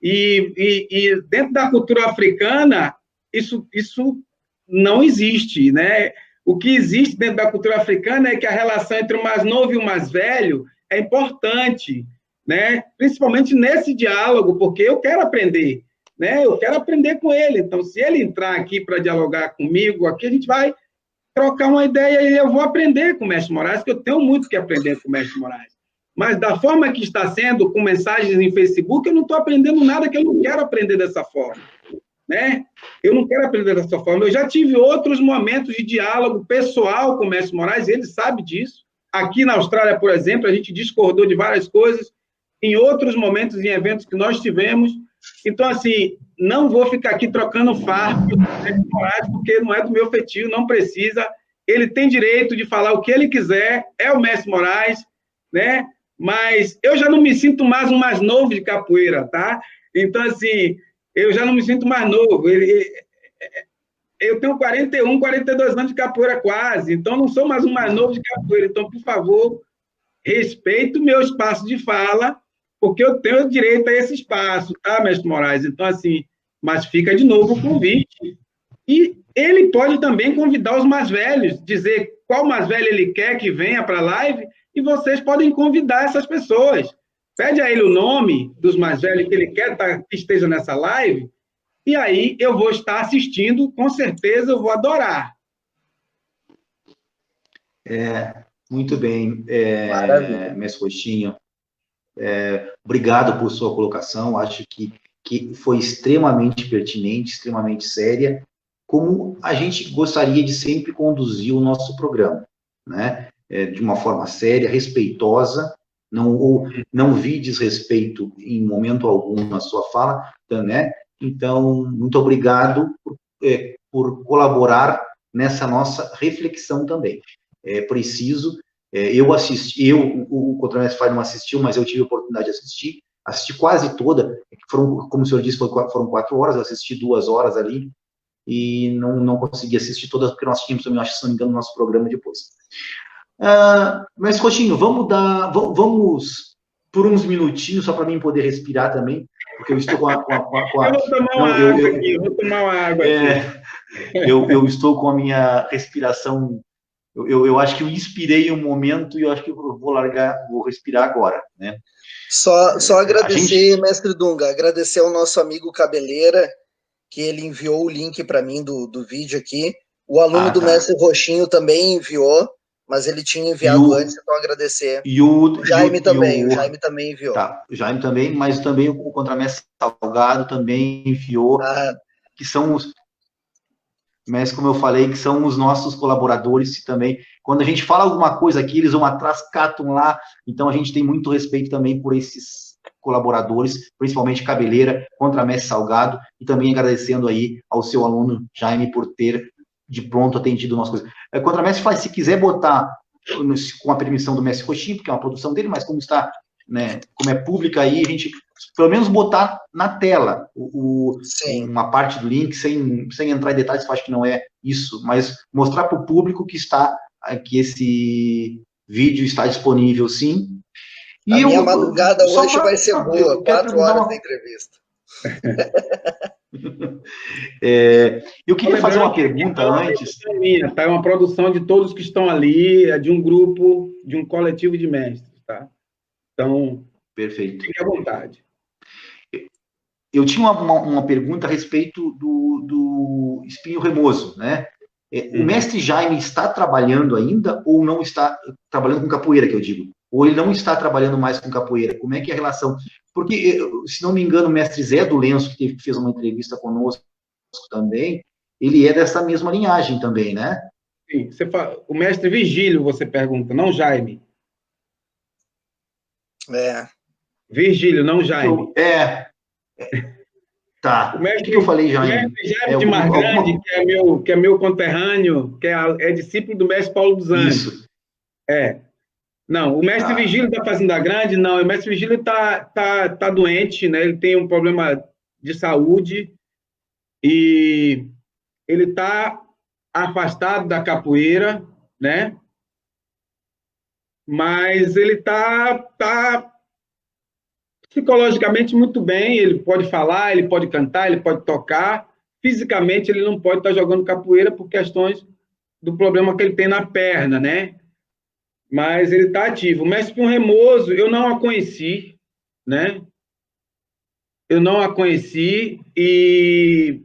E dentro da cultura africana, isso não existe, né? O que existe dentro da cultura africana é que a relação entre o mais novo e o mais velho é importante, né? Principalmente nesse diálogo, porque eu quero aprender, né? Eu quero aprender com ele. Então, se ele entrar aqui para dialogar comigo, aqui a gente vai trocar uma ideia e eu vou aprender com o mestre Moraes, que eu tenho muito que aprender com o mestre Moraes. Mas da forma que está sendo, com mensagens em Facebook, eu não estou aprendendo nada que eu não quero aprender dessa forma, né? Eu não quero aprender dessa forma. Eu já tive outros momentos de diálogo pessoal com o mestre Moraes, ele sabe disso. Aqui na Austrália, por exemplo, a gente discordou de várias coisas, em outros momentos, em eventos que nós tivemos. Então, assim, não vou ficar aqui trocando farpa com o mestre Moraes, porque não é do meu feitio, não precisa. Ele tem direito de falar o que ele quiser, é o mestre Moraes, né? Mas eu já não me sinto mais um mais novo de capoeira, tá? Então, assim, eu já não me sinto mais novo. Eu tenho 41, 42 anos de capoeira quase, então não sou mais um mais novo de capoeira. Então, por favor, respeite o meu espaço de fala, porque eu tenho direito a esse espaço, tá, mestre Moraes? Então, assim, mas fica de novo o convite. E ele pode também convidar os mais velhos, dizer qual mais velho ele quer que venha para a live, e vocês podem convidar essas pessoas. Pede a ele o nome dos mais velhos que ele quer que esteja nessa live, e aí eu vou estar assistindo, com certeza eu vou adorar. Muito bem, mestre Roxinho. Obrigado por sua colocação, acho que foi extremamente pertinente, extremamente séria, como a gente gostaria de sempre conduzir o nosso programa, né? De uma forma séria, respeitosa, não vi desrespeito em momento algum na sua fala, né? Então, muito obrigado por colaborar nessa nossa reflexão também. É preciso, o Contramestre Fire não assistiu, mas eu tive a oportunidade de assisti quase toda, como o senhor disse, foram 4 horas, eu assisti 2 horas ali, e não consegui assistir todas, porque nós tínhamos também, acho que se não me engano, no nosso programa depois. Mas, Roxinho, vamos por uns minutinhos, só para mim poder respirar também, porque eu estou com a... Eu vou tomar uma água aqui, vou tomar uma água aqui. Eu estou com a minha respiração... Eu acho que eu inspirei um momento e eu acho que eu vou respirar agora, né? Só agradecer, mestre Dunga, agradecer ao nosso amigo Cabeleira, que ele enviou o link para mim do vídeo aqui. O aluno do mestre Roxinho também enviou, mas ele tinha enviado antes, então agradecer. O Jaime também enviou. Tá, o Jaime também, mas também o Contramestre Salgado também enviou, que são os... Mas, como eu falei, que são os nossos colaboradores também. Quando a gente fala alguma coisa aqui, eles vão atrás, catam lá. Então, a gente tem muito respeito também por esses colaboradores, principalmente Cabeleira, Contramestre Salgado, e também agradecendo aí ao seu aluno Jaime por ter de pronto atendido nossa coisa. Contra mestre faz, se quiser botar com a permissão do mestre Roxinho, porque é uma produção dele, mas como está, né, como é pública aí, a gente pelo menos botar na tela uma parte do link, sem entrar em detalhes, eu acho que não é isso, mas mostrar para o público que esse vídeo está disponível, sim. E a minha madrugada hoje vai ser boa, 4 horas de entrevista. Eu queria fazer uma pergunta antes. É uma produção de todos que estão ali, é de um grupo, de um coletivo de mestres, tá? Então, perfeito. Fique à vontade. Eu tinha uma pergunta a respeito do espinho remoso, né? O mestre Jaime está trabalhando ainda ou não está trabalhando com capoeira, que eu digo? Ou ele não está trabalhando mais com capoeira? Como é que é a relação? Porque, se não me engano, o mestre Zé do Lenço, que fez uma entrevista conosco também, ele é dessa mesma linhagem também, né? Sim, o mestre Virgílio, você pergunta, não Jaime. Virgílio, não Jaime. Tá. O que eu falei, Jaime? O mestre Jaime de Margrande, que é meu conterrâneo, que é discípulo do mestre Paulo dos Anjos. Isso. Não, o mestre Virgílio da Fazenda Grande, não. O mestre Virgílio tá doente, né? Ele tem um problema de saúde e ele está afastado da capoeira, né? Mas ele tá psicologicamente muito bem, ele pode falar, ele pode cantar, ele pode tocar. Fisicamente, ele não pode estar jogando capoeira por questões do problema que ele tem na perna, né? Mas ele está ativo. O mestre Pinho Remoso, eu não a conheci, né? Eu não a conheci e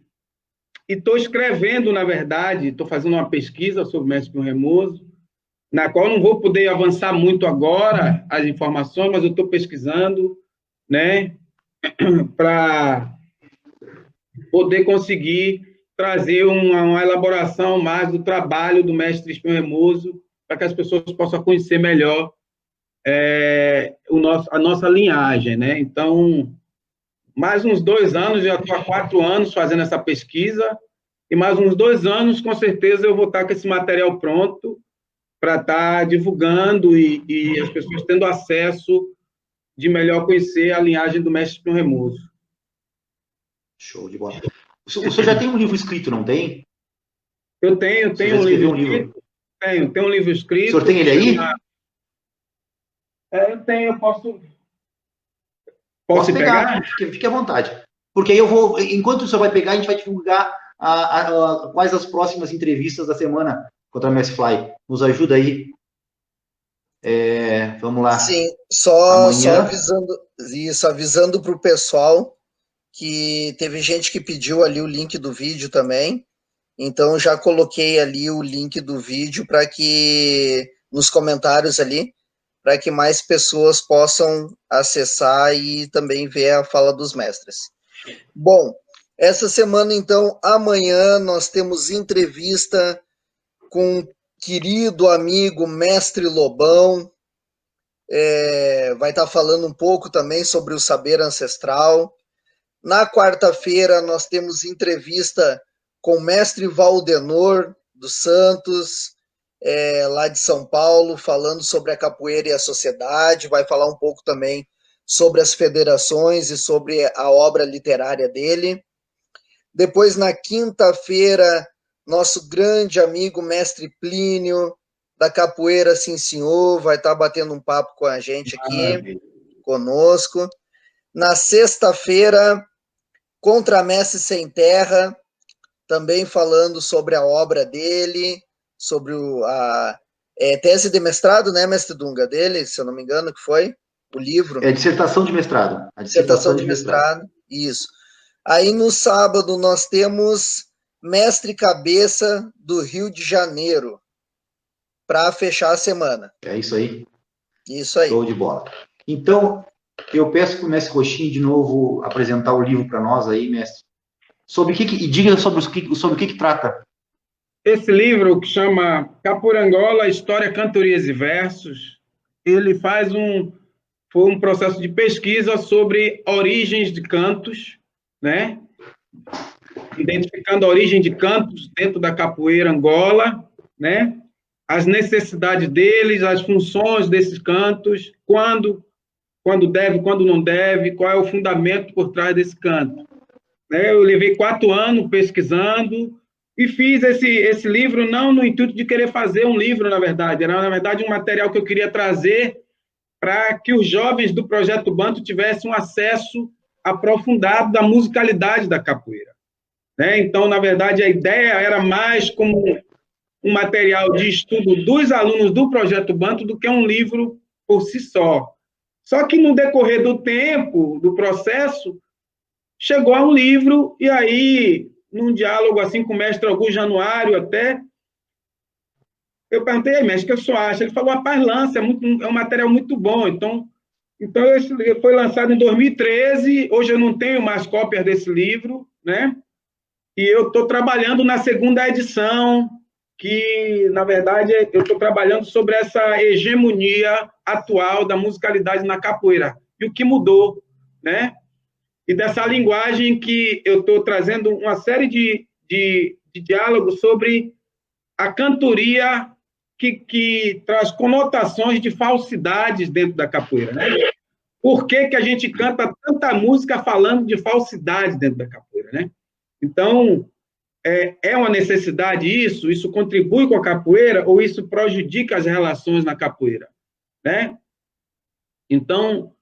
estou escrevendo, na verdade, estou fazendo uma pesquisa sobre o mestre Pinho Remoso, na qual não vou poder avançar muito agora as informações, mas eu estou pesquisando, né, para poder conseguir trazer uma elaboração mais do trabalho do mestre Espinho Remoso, para que as pessoas possam conhecer melhor a nossa linhagem, né? Então, mais uns 2 anos, já estou há 4 anos fazendo essa pesquisa, e mais uns 2 anos, com certeza, eu vou estar com esse material pronto para estar divulgando e as pessoas tendo acesso de melhor conhecer a linhagem do mestre Espinho Remoso. Show de bola. O senhor já tem um livro escrito, não tem? Eu tenho um livro escrito. Tenho um livro escrito. O senhor tem ele aí? Eu tenho, posso pegar? Fique à vontade. Porque aí eu vou, enquanto o senhor vai pegar, a gente vai divulgar quais as próximas entrevistas da semana contra a Messi Fly. Nos ajuda aí. Vamos lá. Sim, só avisando para o pessoal que teve gente que pediu ali o link do vídeo também. Então, já coloquei ali o link do vídeo para que, nos comentários ali, para que mais pessoas possam acessar e também ver a fala dos mestres. Bom, essa semana, então, amanhã, nós temos entrevista com um querido amigo, mestre Lobão. Vai estar falando um pouco também sobre o saber ancestral. Na quarta-feira, nós temos entrevista com o mestre Valdenor dos Santos, lá de São Paulo, falando sobre a capoeira e a sociedade. Vai falar um pouco também sobre as federações e sobre a obra literária dele. Depois, na quinta-feira, nosso grande amigo mestre Plínio, da Capoeira Sim Senhor, vai estar batendo um papo com a gente aqui, conosco. Na sexta-feira, Contramestre Sem Terra, também falando sobre a obra dele, sobre a tese de mestrado, né, mestre Dunga, dele, se eu não me engano, que foi o livro. Dissertação de mestrado. A dissertação de mestrado, isso. Aí, no sábado, nós temos Mestre Cabeça do Rio de Janeiro, para fechar a semana. É isso aí. Isso aí. Show de bola. Então, eu peço para o mestre Roxinho de novo apresentar o livro para nós aí, mestre. E diga sobre o que trata. Esse livro, que chama Capoeira, História, Cantorias e Versos, ele foi um processo de pesquisa sobre origens de cantos, né? identificando a origem de cantos dentro da capoeira Angola, né? As necessidades deles, as funções desses cantos, quando deve, quando não deve, qual é o fundamento por trás desse canto. Né? Eu levei 4 anos pesquisando e fiz esse livro não no intuito de querer fazer um livro, na verdade. Era, na verdade, um material que eu queria trazer para que os jovens do Projeto Banto tivessem um acesso aprofundado da musicalidade da capoeira. Né? Então, na verdade, a ideia era mais como um material de estudo dos alunos do Projeto Banto do que um livro por si só. Só que no decorrer do tempo, do processo, chegou a um livro, e aí, num diálogo assim com o mestre Augusto Januário até, eu perguntei, mestre, o que o senhor acha? Ele falou, rapaz, lança, é um material muito bom. Então esse livro foi lançado em 2013, hoje eu não tenho mais cópias desse livro, né? E eu estou trabalhando na segunda edição, que, na verdade, eu estou trabalhando sobre essa hegemonia atual da musicalidade na capoeira, e o que mudou, né? E dessa linguagem que eu estou trazendo uma série de diálogos sobre a cantoria que traz conotações de falsidades dentro da capoeira, né? Por que a gente canta tanta música falando de falsidade dentro da capoeira, né? Então, é uma necessidade isso? Isso contribui com a capoeira ou isso prejudica as relações na capoeira, né? Então,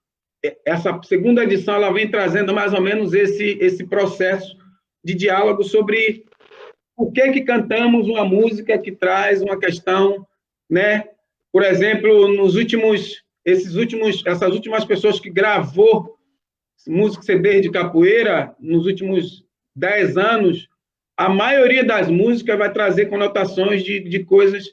essa segunda edição ela vem trazendo mais ou menos esse processo de diálogo sobre por que cantamos uma música que traz uma questão, né? Por exemplo, essas últimas pessoas que gravou música CD de capoeira nos últimos 10 anos, a maioria das músicas vai trazer conotações de coisas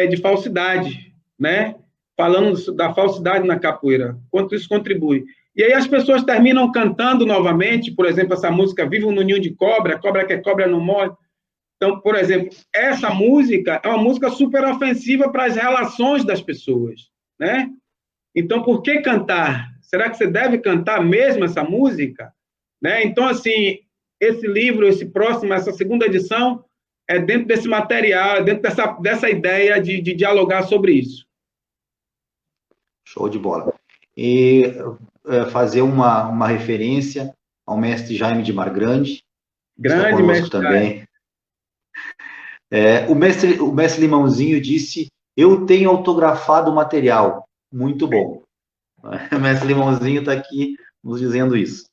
de falsidade, né? Falando da falsidade na capoeira, quanto isso contribui. E aí as pessoas terminam cantando novamente, por exemplo, essa música Vivo no Ninho de Cobra, cobra que é cobra não morre. Então, por exemplo, essa música é uma música super ofensiva para as relações das pessoas, né? Então, por que cantar? Será que você deve cantar mesmo essa música? Né? Então, assim, esse livro, essa segunda edição, é dentro desse material, é dentro dessa ideia de dialogar sobre isso. Show de bola. E fazer uma referência ao mestre Jaime de Margrande, grande mestre também. O mestre Limãozinho disse, eu tenho autografado o material. Muito bom. O mestre Limãozinho está aqui nos dizendo isso.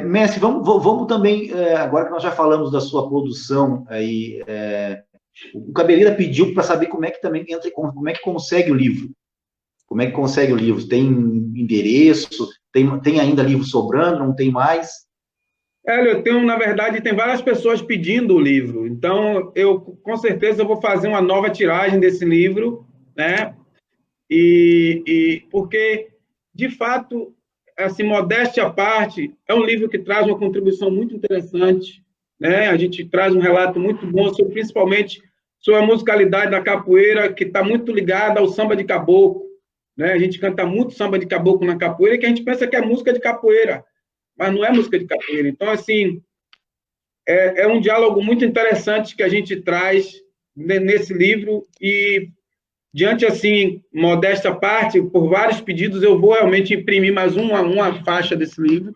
Mestre, vamos também, agora que nós já falamos da sua produção, aí, o Cabeleira pediu para saber como é que também entra, como é que consegue o livro. Como é que consegue o livro? Tem endereço? Tem ainda livro sobrando? Não tem mais? Eu tenho, na verdade, tem várias pessoas pedindo o livro. Então, eu com certeza vou fazer uma nova tiragem desse livro, né? E porque, de fato, assim, modéstia à parte, é um livro que traz uma contribuição muito interessante, né? A gente traz um relato muito bom, principalmente sobre a musicalidade da capoeira, que está muito ligada ao samba de caboclo, né? A gente canta muito samba de caboclo na capoeira, que a gente pensa que é música de capoeira, mas não é música de capoeira. Então, assim, é um diálogo muito interessante que a gente traz nesse livro e, diante, assim, modesta à parte, por vários pedidos, eu vou realmente imprimir mais uma faixa desse livro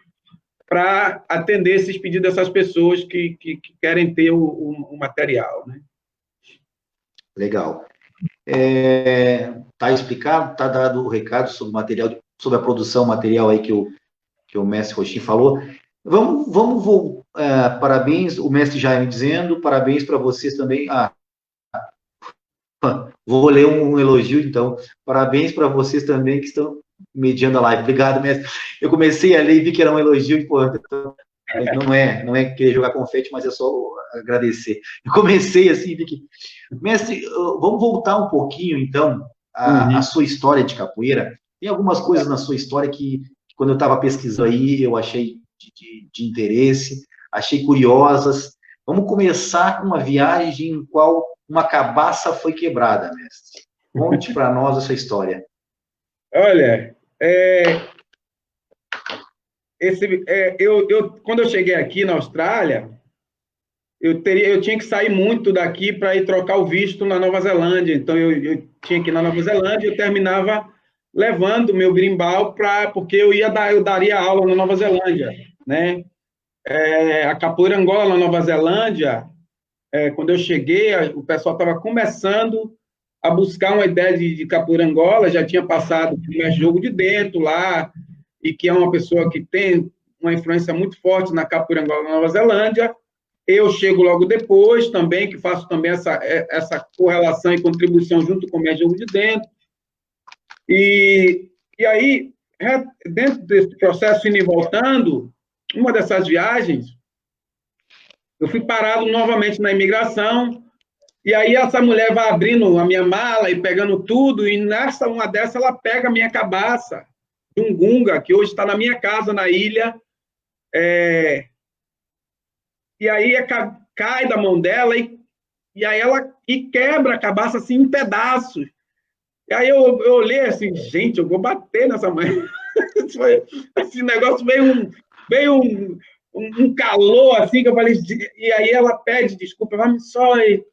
para atender esses pedidos dessas pessoas que querem ter o material, né? Legal. Tá explicado, tá dado o recado sobre o material, sobre a produção material aí que o mestre Roxinho falou. Vamos parabéns, o mestre Jaime dizendo, parabéns para vocês também. Vou ler um elogio, então. Parabéns para vocês também que estão mediando a live. Obrigado, mestre. Eu comecei a ler e vi que era um elogio, então, não é querer jogar confete, mas é só agradecer. Eu comecei assim e vi que... Mestre, vamos voltar um pouquinho, então, a sua história de capoeira. Tem algumas coisas na sua história que quando eu estava pesquisando aí, eu achei de interesse, achei curiosas. Vamos começar com uma viagem em qual uma cabaça foi quebrada, mestre. Conte para nós essa história. Olha, Quando eu cheguei aqui na Austrália, eu tinha que sair muito daqui para ir trocar o visto na Nova Zelândia. Então, eu tinha que ir na Nova Zelândia, eu terminava levando o meu berimbau porque eu daria aula na Nova Zelândia, né? A capoeira Angola na Nova Zelândia, quando eu cheguei, o pessoal estava começando a buscar uma ideia de capoeira Angola, já tinha passado por mestre Jogo de Dentro lá, e que é uma pessoa que tem uma influência muito forte na capoeira Angola na Nova Zelândia. Eu chego logo depois também, que faço também essa correlação e contribuição junto com o mestre Jogo de Dentro. E aí, dentro desse processo indo e voltando, uma dessas viagens, eu fui parado novamente na imigração, e aí essa mulher vai abrindo a minha mala e pegando tudo, e uma dessa ela pega a minha cabaça, de um gunga, que hoje está na minha casa, na ilha, e aí cai da mão dela, e aí ela quebra a cabaça assim em pedaços. E aí eu olhei assim, gente, eu vou bater nessa mãe. Esse negócio veio um calor assim, que eu falei, e aí ela pede desculpa, I'm sorry.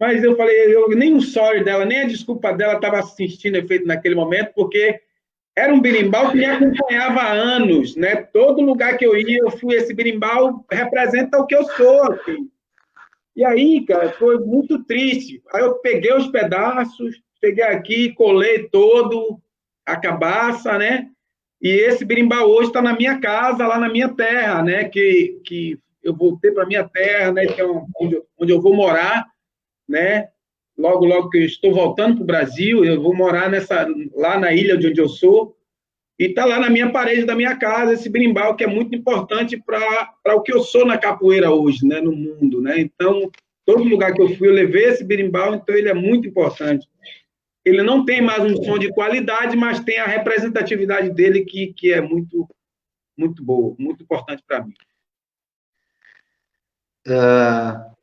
Mas eu falei, nem o sorry dela, nem a desculpa dela estava assistindo efeito naquele momento, porque era um berimbau que me acompanhava há anos, né? Todo lugar que eu ia, esse berimbau representa o que eu sou, assim. E aí, cara, foi muito triste. Aí eu peguei os pedaços, cheguei aqui, colei todo a cabaça, né? E esse berimbau hoje está na minha casa, lá na minha terra, né? Que eu voltei para a minha terra, né? Que é onde eu vou morar, né? Logo que eu estou voltando para o Brasil, eu vou morar lá na ilha de onde eu sou, e está lá na minha parede da minha casa esse berimbau, que é muito importante para o que eu sou na capoeira hoje, né? No mundo, né? Então, todo lugar que eu fui, eu levei esse berimbau, então ele é muito importante. Ele não tem mais um som de qualidade, mas tem a representatividade dele que é muito, muito boa, muito importante para mim.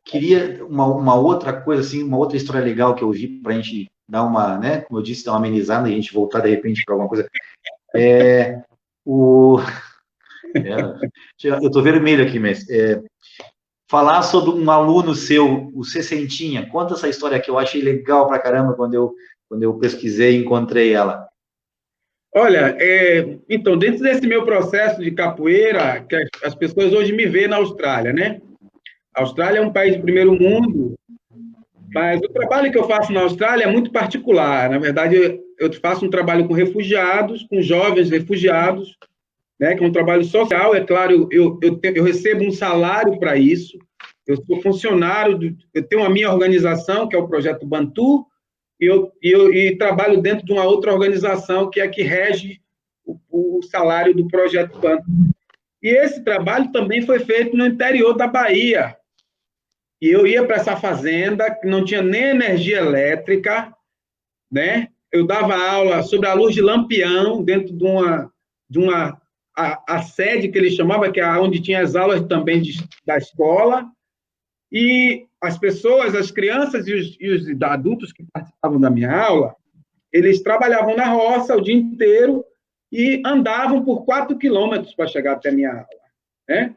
Queria uma outra coisa, assim, uma outra história legal que eu vi para a gente dar uma, né, como eu disse, dar uma amenizada e a gente voltar de repente para alguma coisa. Eu estou vermelho aqui, mas falar sobre um aluno seu, o Sessentinha. Conta essa história que eu achei legal pra caramba quando eu pesquisei e encontrei ela. Olha, então, dentro desse meu processo de capoeira, que as pessoas hoje me veem na Austrália, né? A Austrália é um país de primeiro mundo, mas o trabalho que eu faço na Austrália é muito particular. Na verdade, eu faço um trabalho com refugiados, com jovens refugiados, né, que é um trabalho social. É claro, eu recebo um salário para isso. Eu sou funcionário, eu tenho a minha organização, que é o Projeto Bantu, e trabalho dentro de uma outra organização, que é a que rege o salário do Projeto Bantu. E esse trabalho também foi feito no interior da Bahia. E eu ia para essa fazenda, que não tinha nem energia elétrica, né? Eu dava aula sobre a luz de lampião, dentro de uma a sede que ele chamava, que é onde tinha as aulas também da escola, e as pessoas, as crianças e os adultos que participavam da minha aula, eles trabalhavam na roça o dia inteiro e andavam por 4 quilômetros para chegar até a minha aula, né?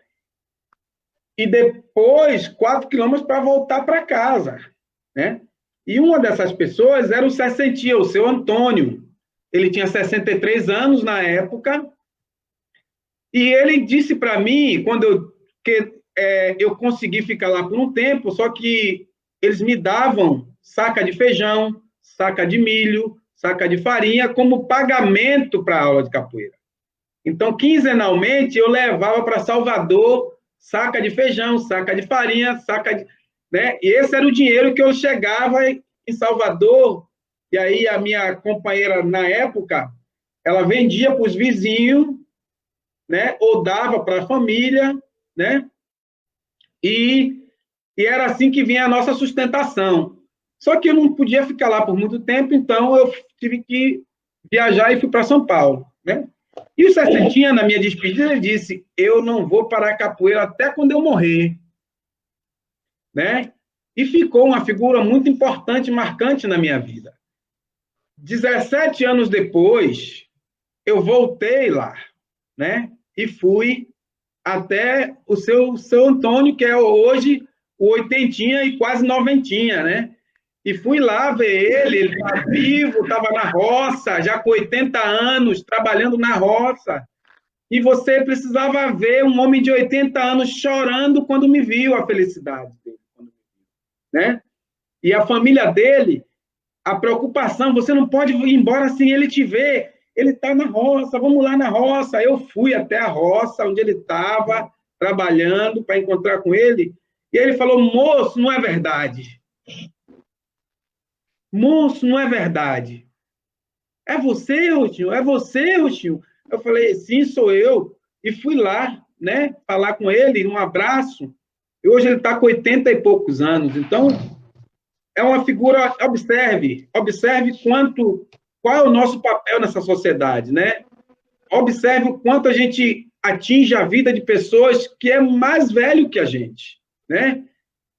E depois 4 quilômetros para voltar para casa, né? E uma dessas pessoas era o Sessentia, o seu Antônio. Ele tinha 63 anos na época, e ele disse para mim, eu consegui ficar lá por um tempo, só que eles me davam saca de feijão, saca de milho, saca de farinha, como pagamento para a aula de capoeira. Então, quinzenalmente, eu levava para Salvador saca de feijão, saca de farinha, né? E esse era o dinheiro que eu chegava em Salvador, e aí a minha companheira, na época, ela vendia para os vizinhos, né? Ou dava para a família, né? E era assim que vinha a nossa sustentação. Só que eu não podia ficar lá por muito tempo, então eu tive que viajar e fui para São Paulo, né? E o Sessentinha, na minha despedida, ele disse, eu não vou parar a capoeira até quando eu morrer, né? E ficou uma figura muito importante, marcante na minha vida. 17 anos depois, eu voltei lá, né? e fui até o seu Antônio, que é hoje o oitentinha e quase noventinha, né? E fui lá ver ele estava vivo, estava na roça, já com 80 anos, trabalhando na roça. E você precisava ver um homem de 80 anos chorando quando me viu, a felicidade dele, né? E a família dele, a preocupação, você não pode ir embora sem ele te ver. Ele está na roça, vamos lá na roça. Eu fui até a roça, onde ele estava, trabalhando, para encontrar com ele. E ele falou, moço, não é verdade. Moço, não é verdade. É você, Rotinho? É você, Rotinho? Eu falei, sim, sou eu. E fui lá, né, falar com ele, um abraço. E hoje ele está com 80 e poucos anos. Então, é uma figura, observe qual é o nosso papel nessa sociedade, né? Observe o quanto a gente atinge a vida de pessoas que é mais velho que a gente, né?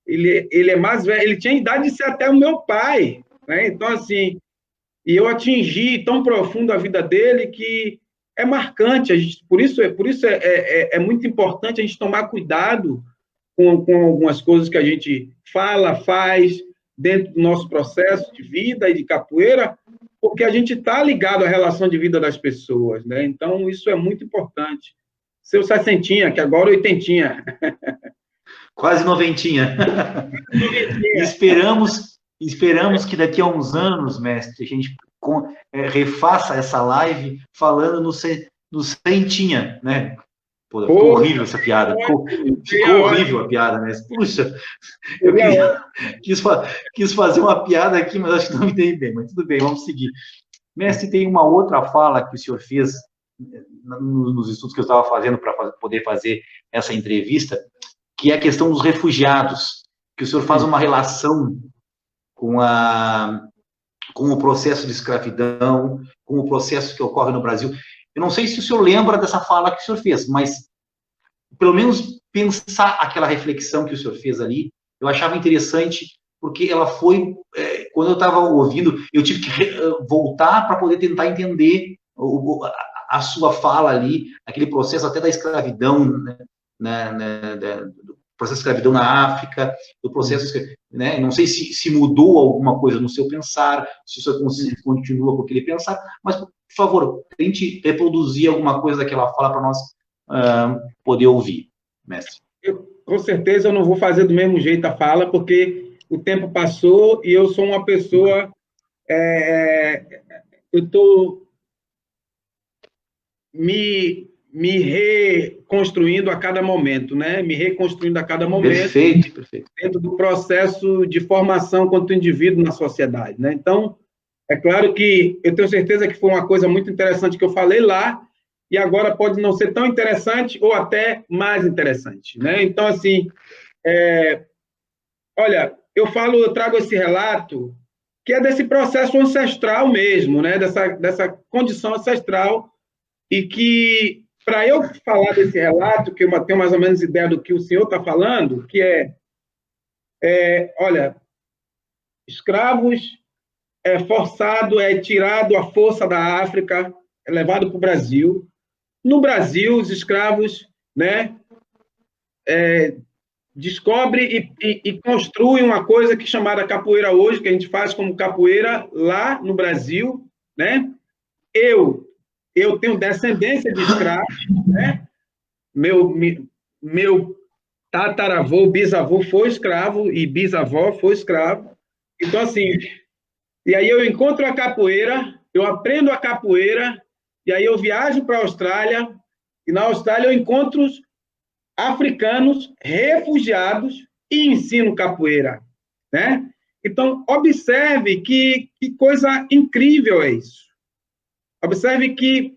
Ele é mais velho, ele tinha a idade de ser até o meu pai, né? Então, assim, e eu atingi tão profundo a vida dele que é marcante. Por isso é muito importante a gente tomar cuidado com algumas coisas que a gente fala, faz dentro do nosso processo de vida e de capoeira, porque a gente está ligado à relação de vida das pessoas, né? Então, isso é muito importante. Seu sessentinha, que agora é oitentinha. Quase noventinha. Esperamos que daqui a uns anos, mestre, a gente refaça essa live falando no centinha, né? Pô, ficou horrível essa piada. Ficou horrível a piada, mestre. Puxa, eu quis fazer uma piada aqui, mas acho que não me dei bem. Mas tudo bem, vamos seguir. Mestre, tem uma outra fala que o senhor fez nos estudos que eu estava fazendo para poder fazer essa entrevista, que é a questão dos refugiados, que o senhor faz uma relação com o processo de escravidão, com o processo que ocorre no Brasil. Eu não sei se o senhor lembra dessa fala que o senhor fez, mas pelo menos pensar aquela reflexão que o senhor fez ali, eu achava interessante, porque ela foi, quando eu estava ouvindo, eu tive que voltar para poder tentar entender a sua fala ali, aquele processo até da escravidão, né, do processo de escravidão na África, do processo, né, não sei se mudou alguma coisa no seu pensar, se o senhor continua com aquele pensar, mas, por favor, tente reproduzir alguma coisa daquela fala para nós poder ouvir, mestre. Com certeza eu não vou fazer do mesmo jeito a fala, porque o tempo passou e eu sou uma pessoa... eu estou me reconstruindo a cada momento, né? Me reconstruindo a cada momento. Perfeito. Dentro do processo de formação quanto indivíduo na sociedade, né? Então, é claro que eu tenho certeza que foi uma coisa muito interessante que eu falei lá, e agora pode não ser tão interessante ou até mais interessante, né? Então, assim, olha, eu trago esse relato que é desse processo ancestral mesmo, né? Dessa condição ancestral, e que, para eu falar desse relato, que eu tenho mais ou menos ideia do que o senhor está falando, que olha, escravos forçado, tirado à força da África, levado para o Brasil. No Brasil, os escravos, né, descobrem e construem uma coisa que é chamada capoeira hoje, que a gente faz como capoeira lá no Brasil, né? Eu tenho descendência de escravos, né? Meu tataravô, bisavô foi escravo e bisavó foi escravo. Então, assim, e aí eu encontro a capoeira, eu aprendo a capoeira, e aí eu viajo para a Austrália, e na Austrália eu encontro africanos refugiados e ensino capoeira, né? Então, observe que coisa incrível é isso. Observe que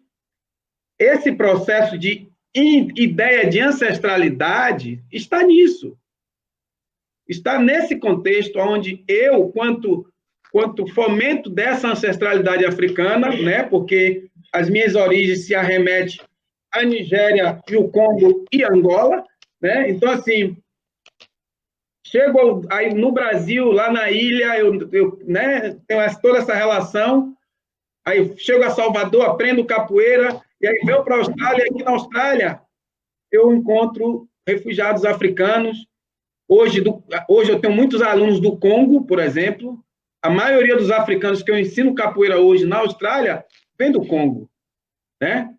esse processo de ideia de ancestralidade está nisso. Está nesse contexto onde eu, quanto fomento dessa ancestralidade africana, né, porque as minhas origens se arremetem à Nigéria, e o Congo e Angola, né? Então, assim, chego aí no Brasil, lá na ilha, eu né, tenho toda essa relação. aí chego a Salvador, aprendo capoeira, e aí venho para a Austrália, e aqui na Austrália eu encontro refugiados africanos. Hoje eu tenho muitos alunos do Congo, por exemplo. A maioria dos africanos que eu ensino capoeira hoje na Austrália vem do Congo, né?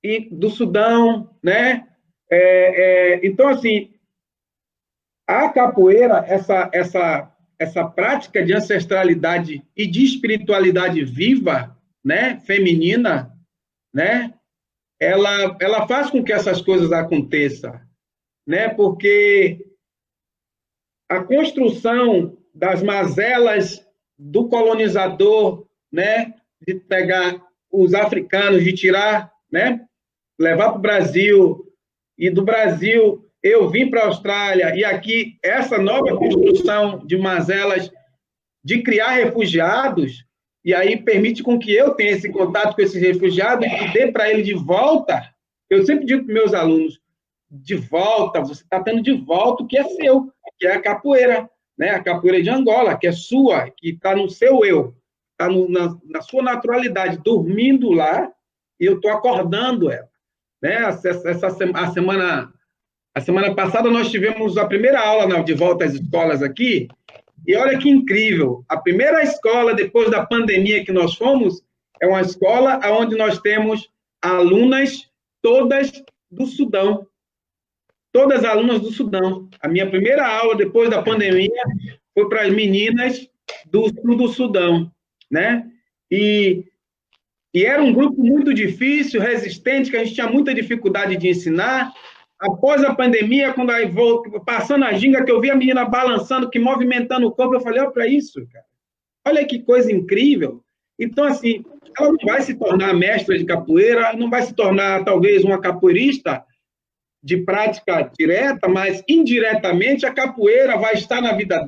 E do Sudão, né? Então, assim, a capoeira, essa prática de ancestralidade e de espiritualidade viva, né, feminina, né, ela faz com que essas coisas aconteçam, né, porque a construção das mazelas do colonizador, né, de pegar os africanos, de tirar, né, levar para o Brasil, e do Brasil eu vim para a Austrália, e aqui essa nova construção de mazelas, de criar refugiados, e aí permite com que eu tenha esse contato com esses refugiados e dê para ele de volta. Eu sempre digo para meus alunos, de volta, você está tendo de volta o que é seu, que é a capoeira, né? A capoeira de Angola, que é sua, que está no seu eu, está na sua naturalidade, dormindo lá, e eu estou acordando ela. Né? A semana passada nós tivemos a primeira aula de volta às escolas aqui, e olha que incrível, a primeira escola depois da pandemia que nós fomos, é uma escola onde nós temos alunas todas do Sudão, todas alunas do Sudão. A minha primeira aula depois da pandemia foi para as meninas do sul do Sudão, né? E era um grupo muito difícil, resistente, que a gente tinha muita dificuldade de ensinar. Após a pandemia, quando aí vou passando a ginga, que eu vi a menina balançando, que movimentando o corpo, eu falei, olha para isso, cara. Olha que coisa incrível. Então, assim, ela não vai se tornar mestra de capoeira, não vai se tornar, talvez, uma capoeirista de prática direta, mas, indiretamente, a capoeira vai estar na vida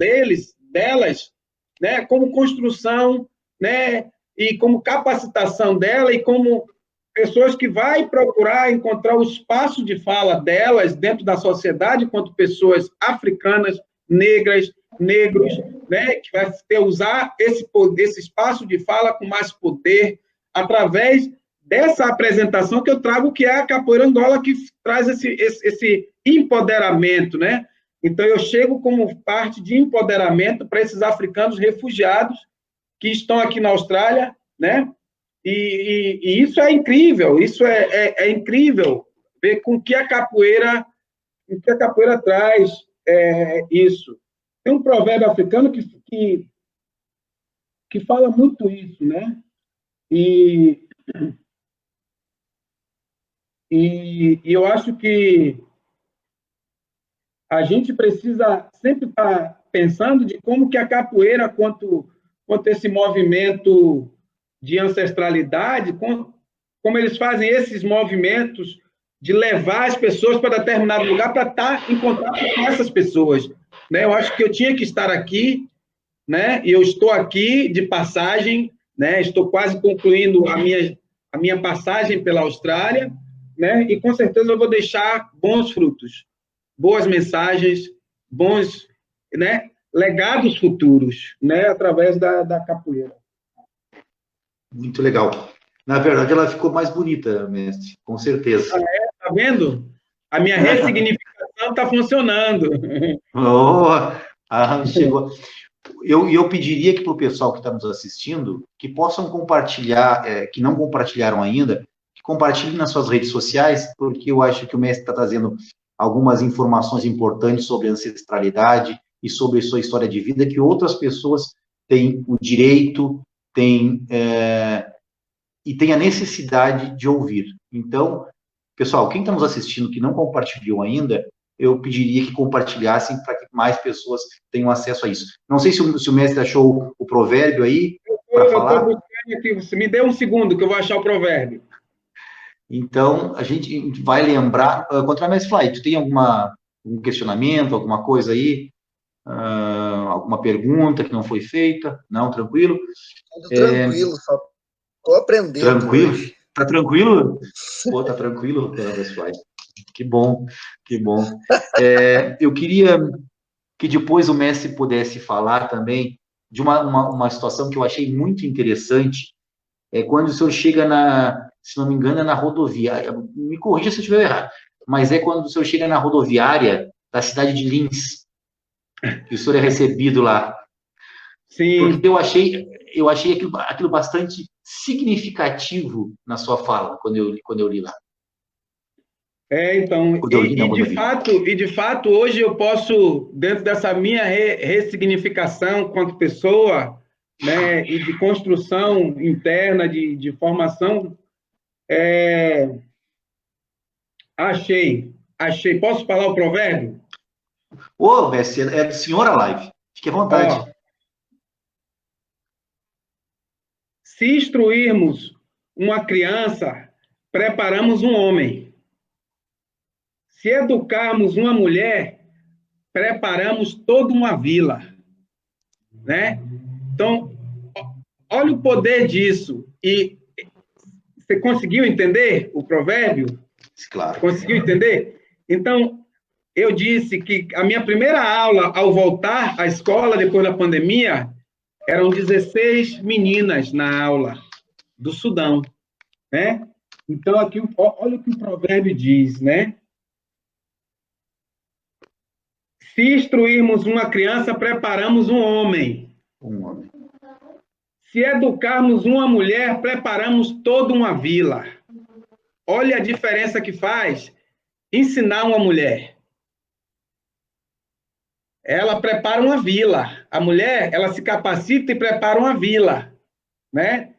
delas, né, como construção, né, e como capacitação dela e como pessoas que vai procurar encontrar o espaço de fala delas dentro da sociedade, enquanto pessoas africanas, negras, negros, né, que vai usar esse espaço de fala com mais poder através dessa apresentação que eu trago, que é a Capoeira Angola, que traz esse empoderamento, né? Então, eu chego como parte de empoderamento para esses africanos refugiados que estão aqui na Austrália, né? E isso é incrível, isso é incrível ver com que a capoeira traz isso. Tem um provérbio africano que fala muito isso, né? E eu acho que a gente precisa sempre estar pensando de como que a capoeira, quanto esse movimento de ancestralidade, como eles fazem esses movimentos de levar as pessoas para determinado lugar para estar em contato com essas pessoas. Né? Eu acho que eu tinha que estar aqui, né? E eu estou aqui de passagem, né? Estou quase concluindo a minha passagem pela Austrália, né? E com certeza eu vou deixar bons frutos, boas mensagens, bons, né, legados futuros, né, através da capoeira. Muito legal. Na verdade, ela ficou mais bonita, mestre, com certeza. Tá vendo? A minha ressignificação está funcionando. Chegou. Eu pediria que para o pessoal que está nos assistindo, que possam compartilhar, que não compartilharam ainda, que compartilhem nas suas redes sociais, porque eu acho que o mestre está trazendo algumas informações importantes sobre ancestralidade e sobre sua história de vida, que outras pessoas têm o direito, e têm a necessidade de ouvir. Então, pessoal, quem está nos assistindo que não compartilhou ainda, eu pediria que compartilhassem para que mais pessoas tenham acesso a isso. Não sei se o mestre achou o provérbio aí para falar. Eu estou buscando aqui, você me dê um segundo que eu vou achar o provérbio. Então, a gente vai lembrar. Contramestre Fly, tu tem algum questionamento, alguma coisa aí? Alguma pergunta que não foi feita? Não, tranquilo? Tudo tranquilo, só estou aprendendo. Tranquilo? Hoje. Tá tranquilo? Pô, tá tranquilo, Contramestre Fly. Que bom, que bom. Eu queria que depois o mestre pudesse falar também de uma situação que eu achei muito interessante, é quando o senhor chega se não me engano, é na rodoviária, me corrija se eu estiver errado, mas é quando o senhor chega na rodoviária da cidade de Lins, que o senhor é recebido lá. Sim. Porque eu achei aquilo bastante significativo na sua fala, quando eu li lá. Então, e de fato, hoje eu posso, dentro dessa minha ressignificação quanto pessoa, né, e de construção interna, de formação, achei, posso falar o provérbio? Ô, mestre, é do senhor a live, fique à vontade. Ó, se instruirmos uma criança, preparamos um homem. Se educarmos uma mulher, preparamos toda uma vila, né? Então, olha o poder disso. E você conseguiu entender o provérbio? Claro. Conseguiu entender? Então, eu disse que a minha primeira aula, ao voltar à escola depois da pandemia, eram 16 meninas na aula do Sudão, né? Então, aqui, olha o que o provérbio diz, né? Se instruirmos uma criança, preparamos um homem. Se educarmos uma mulher, preparamos toda uma vila. Olha a diferença que faz ensinar uma mulher. Ela prepara uma vila. A mulher, ela se capacita e prepara uma vila, né?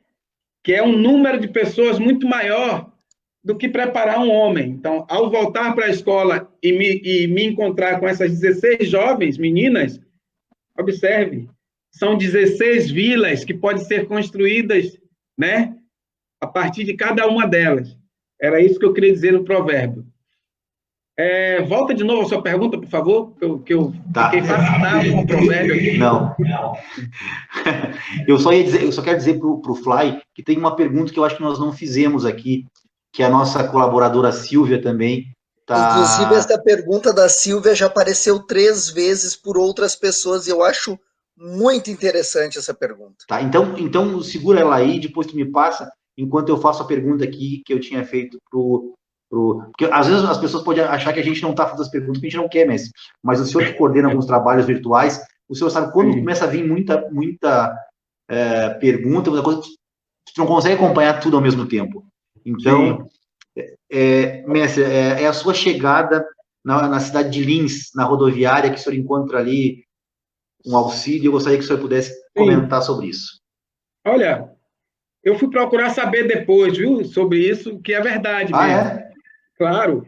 Que é um número de pessoas muito maior do que preparar um homem. Então, ao voltar para a escola e me encontrar com essas 16 jovens meninas, observe, são 16 vilas que podem ser construídas, né, a partir de cada uma delas. Era isso que eu queria dizer no provérbio. Volta de novo a sua pergunta, por favor, que eu fiquei fascinado com o provérbio aqui. Não. Eu só quero dizer para o Fly que tem uma pergunta que eu acho que nós não fizemos aqui, que a nossa colaboradora Silvia também tá... Inclusive, essa pergunta da Silvia já apareceu 3 vezes por outras pessoas e eu acho muito interessante essa pergunta. Tá, então segura ela aí, depois tu me passa, enquanto eu faço a pergunta aqui que eu tinha feito porque às vezes as pessoas podem achar que a gente não está fazendo as perguntas que a gente não quer, mesmo. Mas o senhor que coordena alguns trabalhos virtuais, o senhor sabe quando começa a vir muita pergunta, muita coisa, tu não consegue acompanhar tudo ao mesmo tempo. Então, mestre, é a sua chegada na cidade de Lins, na rodoviária, que o senhor encontra ali um auxílio, eu gostaria que o senhor pudesse comentar sobre isso. Olha, eu fui procurar saber depois, viu, sobre isso, que é verdade mesmo. É? Claro.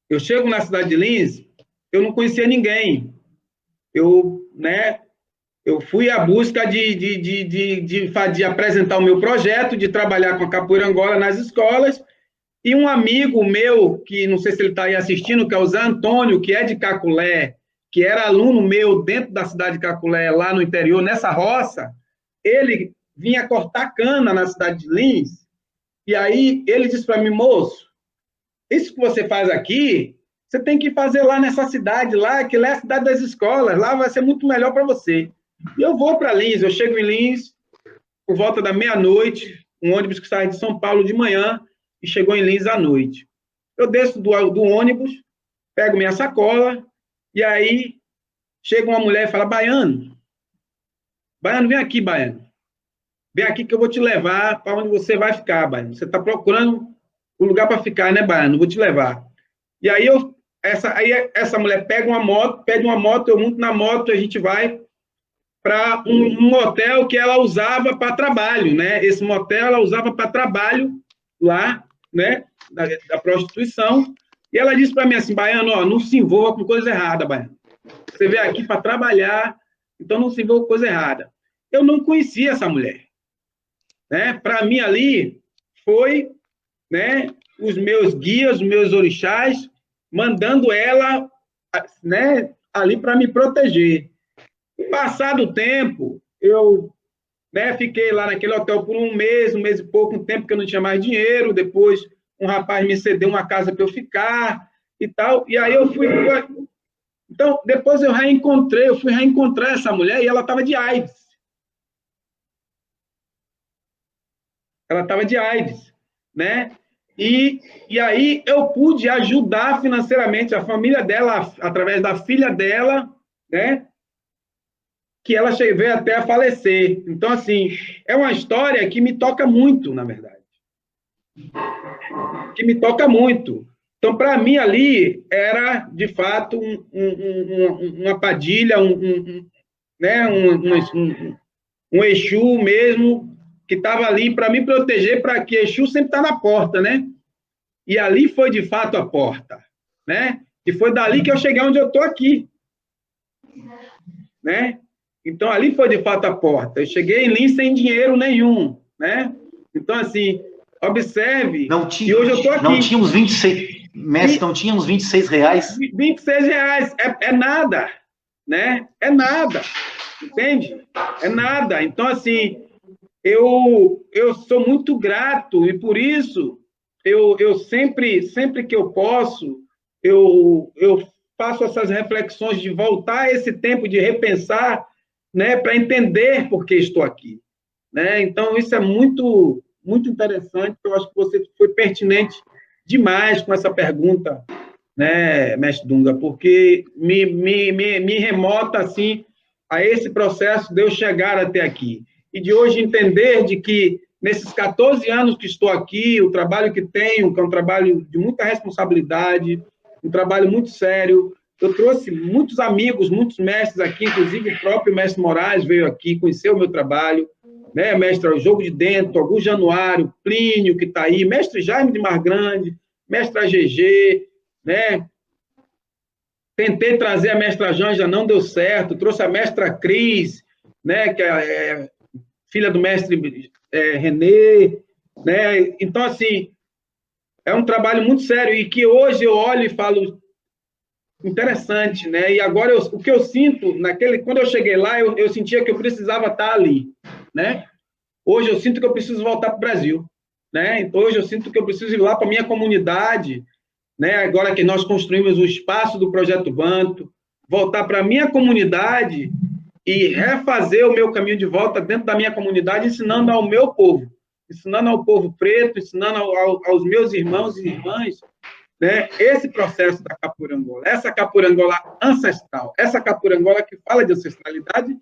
Eu chego na cidade de Lins, eu não conhecia ninguém. Eu fui à busca de apresentar o meu projeto, de trabalhar com a capoeira Angola nas escolas, e um amigo meu, que não sei se ele está aí assistindo, que é o Zé Antônio, que é de Caculé, que era aluno meu dentro da cidade de Caculé, lá no interior, nessa roça, ele vinha cortar cana na cidade de Lins, e aí ele disse para mim, moço, isso que você faz aqui, você tem que fazer lá nessa cidade, lá, que lá é a cidade das escolas, lá vai ser muito melhor para você. E eu vou para Lins, eu chego em Lins, por volta da meia-noite, um ônibus que sai de São Paulo de manhã, e chegou em Lins à noite. Eu desço do ônibus, pego minha sacola, e aí chega uma mulher e fala, Baiano, vem aqui, Baiano. Vem aqui que eu vou te levar para onde você vai ficar, Baiano. Você está procurando um lugar para ficar, né, Baiano? Vou te levar. E aí, essa mulher pede uma moto, eu monto na moto, a gente vai para um motel que ela usava para trabalho, né? Esse motel ela usava para trabalho lá, né, da prostituição. E ela disse para mim assim, Baiano, ó, não se envolva com coisa errada, Baiano. Você veio aqui para trabalhar, então não se envolva com coisa errada. Eu não conhecia essa mulher, né? Para mim ali foi, né, os meus guias, os meus orixás, mandando ela, né, ali para me proteger. Passado o tempo, eu, né, fiquei lá naquele hotel por um mês e pouco, um tempo que eu não tinha mais dinheiro. Depois, um rapaz me cedeu uma casa para eu ficar e tal. E aí eu fui Então, depois eu fui reencontrar essa mulher e ela estava de AIDS. Ela estava de AIDS, né? E aí eu pude ajudar financeiramente a família dela, através da filha dela, né? Que ela veio até a falecer. Então, assim, é uma história que me toca muito, na verdade. Que me toca muito. Então, para mim, ali, era, de fato, uma padilha, né, um Exu mesmo, que estava ali para me proteger, para que Exu sempre está na porta, né? E ali foi, de fato, a porta, né? E foi dali que eu cheguei onde eu estou aqui, né? Então, ali foi, de fato, a porta. Eu cheguei em Lins sem dinheiro nenhum, né? Então, assim, observe que hoje eu estou aqui. Não tínhamos 26... Mestre, não tínhamos R$26. R$26 é nada, né? É nada, entende? É nada. Então, assim, eu sou muito grato e por isso eu sempre que eu posso, eu faço essas reflexões de voltar a esse tempo de repensar, né, para entender por que estou aqui, né? Então, isso é muito interessante. Eu acho que você foi pertinente demais com essa pergunta, né, mestre Dunga, porque me remota, assim, a esse processo de eu chegar até aqui. E de hoje entender de que, nesses 14 anos que estou aqui, o trabalho que tenho, que é um trabalho de muita responsabilidade, um trabalho muito sério, eu trouxe muitos amigos, muitos mestres aqui, inclusive o próprio mestre Moraes veio aqui, conheceu o meu trabalho, né, mestre o Jogo de Dentro, Augusto Januário, Plínio, que está aí, mestre Jaime de Margrande, mestre AGG, né? Tentei trazer a mestra Janja, não deu certo, trouxe a mestra Cris, né, que é filha do mestre Renê, né? Então, assim, é um trabalho muito sério e que hoje eu olho e falo interessante, né? E agora o que eu sinto quando eu cheguei lá, eu sentia que eu precisava estar ali, né? Hoje eu sinto que eu preciso voltar para o Brasil, né? Então hoje eu sinto que eu preciso ir lá para a minha comunidade, né? Agora que nós construímos o espaço do Projeto Banto, voltar para a minha comunidade e refazer o meu caminho de volta dentro da minha comunidade, ensinando ao meu povo, ensinando ao povo preto, ensinando aos meus irmãos e irmãs, né, esse processo da capoeira-angola, essa capoeira-angola ancestral, essa capoeira-angola que fala de ancestralidade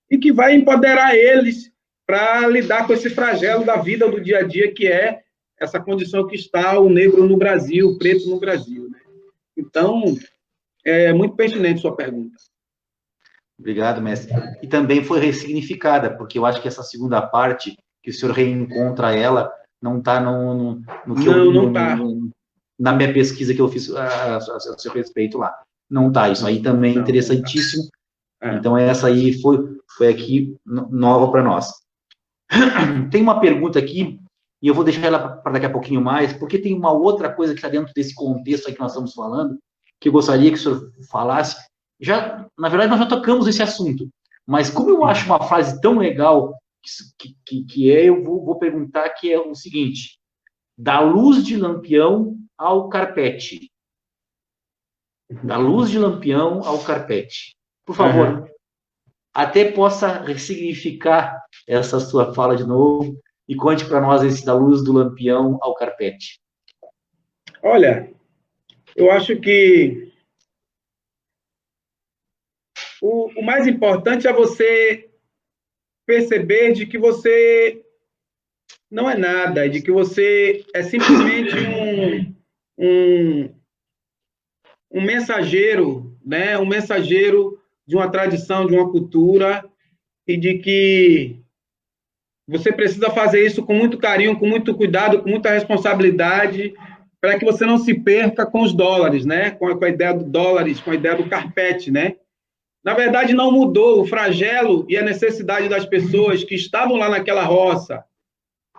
e que vai empoderar eles para lidar com esse flagelo da vida do dia a dia, que é essa condição que está o negro no Brasil, o preto no Brasil, né? Então, é muito pertinente sua pergunta. Obrigado, mestre. E também foi ressignificada, porque eu acho que essa segunda parte, que o senhor reencontra ela, não está no que não está. Na minha pesquisa que eu fiz a seu respeito lá. Não está. Isso aí também é interessantíssimo. Tá. Então, essa aí foi aqui nova para nós. Tem uma pergunta aqui, e eu vou deixar ela para daqui a pouquinho mais, porque tem uma outra coisa que está dentro desse contexto aí que nós estamos falando, que eu gostaria que o senhor falasse. Na verdade, nós já tocamos esse assunto, mas como eu acho uma frase tão legal, eu vou perguntar, que é o seguinte: da luz de Lampião ao carpete. Da luz de Lampião ao carpete. Por favor, até possa ressignificar essa sua fala de novo e conte para nós esse da luz do Lampião ao carpete. Olha, eu acho que o mais importante é você perceber de que você não é nada, de que você é simplesmente um mensageiro, né? Um mensageiro de uma tradição, de uma cultura, e de que você precisa fazer isso com muito carinho, com muito cuidado, com muita responsabilidade, para que você não se perca com os dólares, né? Com a ideia do dólares, com a ideia do carpete, né? Na verdade, não mudou o flagelo e a necessidade das pessoas que estavam lá naquela roça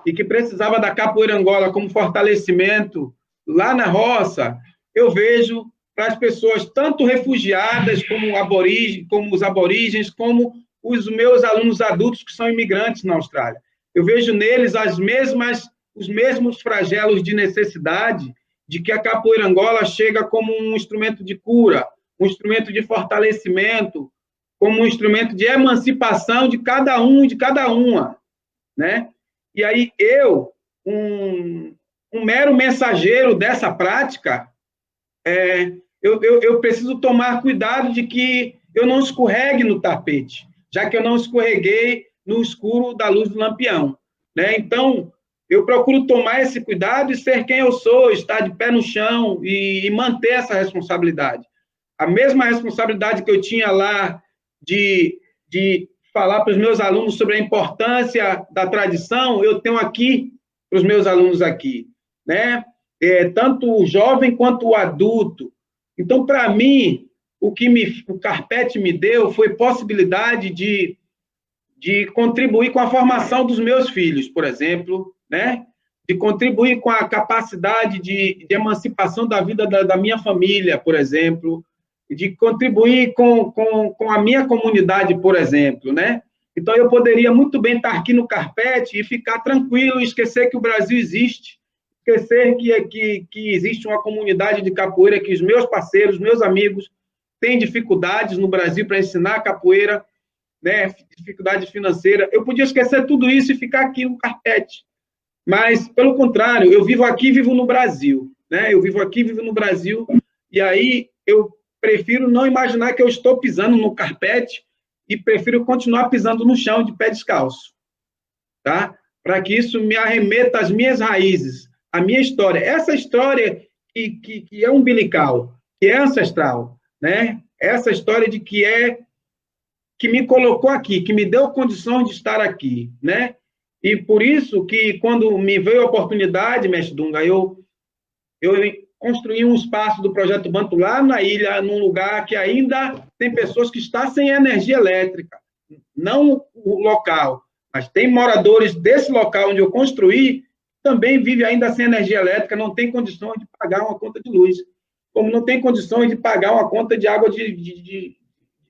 e que precisava da capoeira-angola como fortalecimento lá na roça. Eu vejo para as pessoas, tanto refugiadas como os aborígenes, como os meus alunos adultos que são imigrantes na Austrália. Eu vejo neles os mesmos flagelos de necessidade, de que a capoeira-angola chega como um instrumento de cura, um instrumento de fortalecimento, como um instrumento de emancipação de cada um e de cada uma, né? E aí um mero mensageiro dessa prática, eu preciso tomar cuidado de que eu não escorregue no tapete, já que eu não escorreguei no escuro da luz do lampião, né? Então, eu procuro tomar esse cuidado e ser quem eu sou, estar de pé no chão e manter essa responsabilidade. A mesma responsabilidade que eu tinha lá de falar para os meus alunos sobre a importância da tradição, eu tenho aqui para os meus alunos aqui, né? Tanto o jovem quanto o adulto. Então, para mim, o que o Carpete me deu foi possibilidade de contribuir com a formação dos meus filhos, por exemplo, né? De contribuir com a capacidade de emancipação da vida da minha família, por exemplo, de contribuir com a minha comunidade, por exemplo, né? Então, eu poderia muito bem estar aqui no Carpete e ficar tranquilo, esquecer que o Brasil existe, esquecer que existe uma comunidade de capoeira, que os meus parceiros, meus amigos, têm dificuldades no Brasil para ensinar capoeira, né? Dificuldade financeira. Eu podia esquecer tudo isso e ficar aqui no Carpete. Mas, pelo contrário, eu vivo aqui, vivo no Brasil, né? Eu vivo aqui, vivo no Brasil, e aí eu prefiro não imaginar que eu estou pisando no carpete e prefiro continuar pisando no chão de pé descalço, tá? Para que isso me arremeta às minhas raízes, à minha história. Essa história que é umbilical, que é ancestral, né? Essa história de que me colocou aqui, que me deu condições de estar aqui, né? E por isso que, quando me veio a oportunidade, mestre Dunga, eu construí um espaço do Projeto Banto lá na ilha, num lugar que ainda tem pessoas que estão sem energia elétrica. Não o local, mas tem moradores desse local onde eu construí, também vive ainda sem energia elétrica, não tem condições de pagar uma conta de luz, como não tem condições de pagar uma conta de água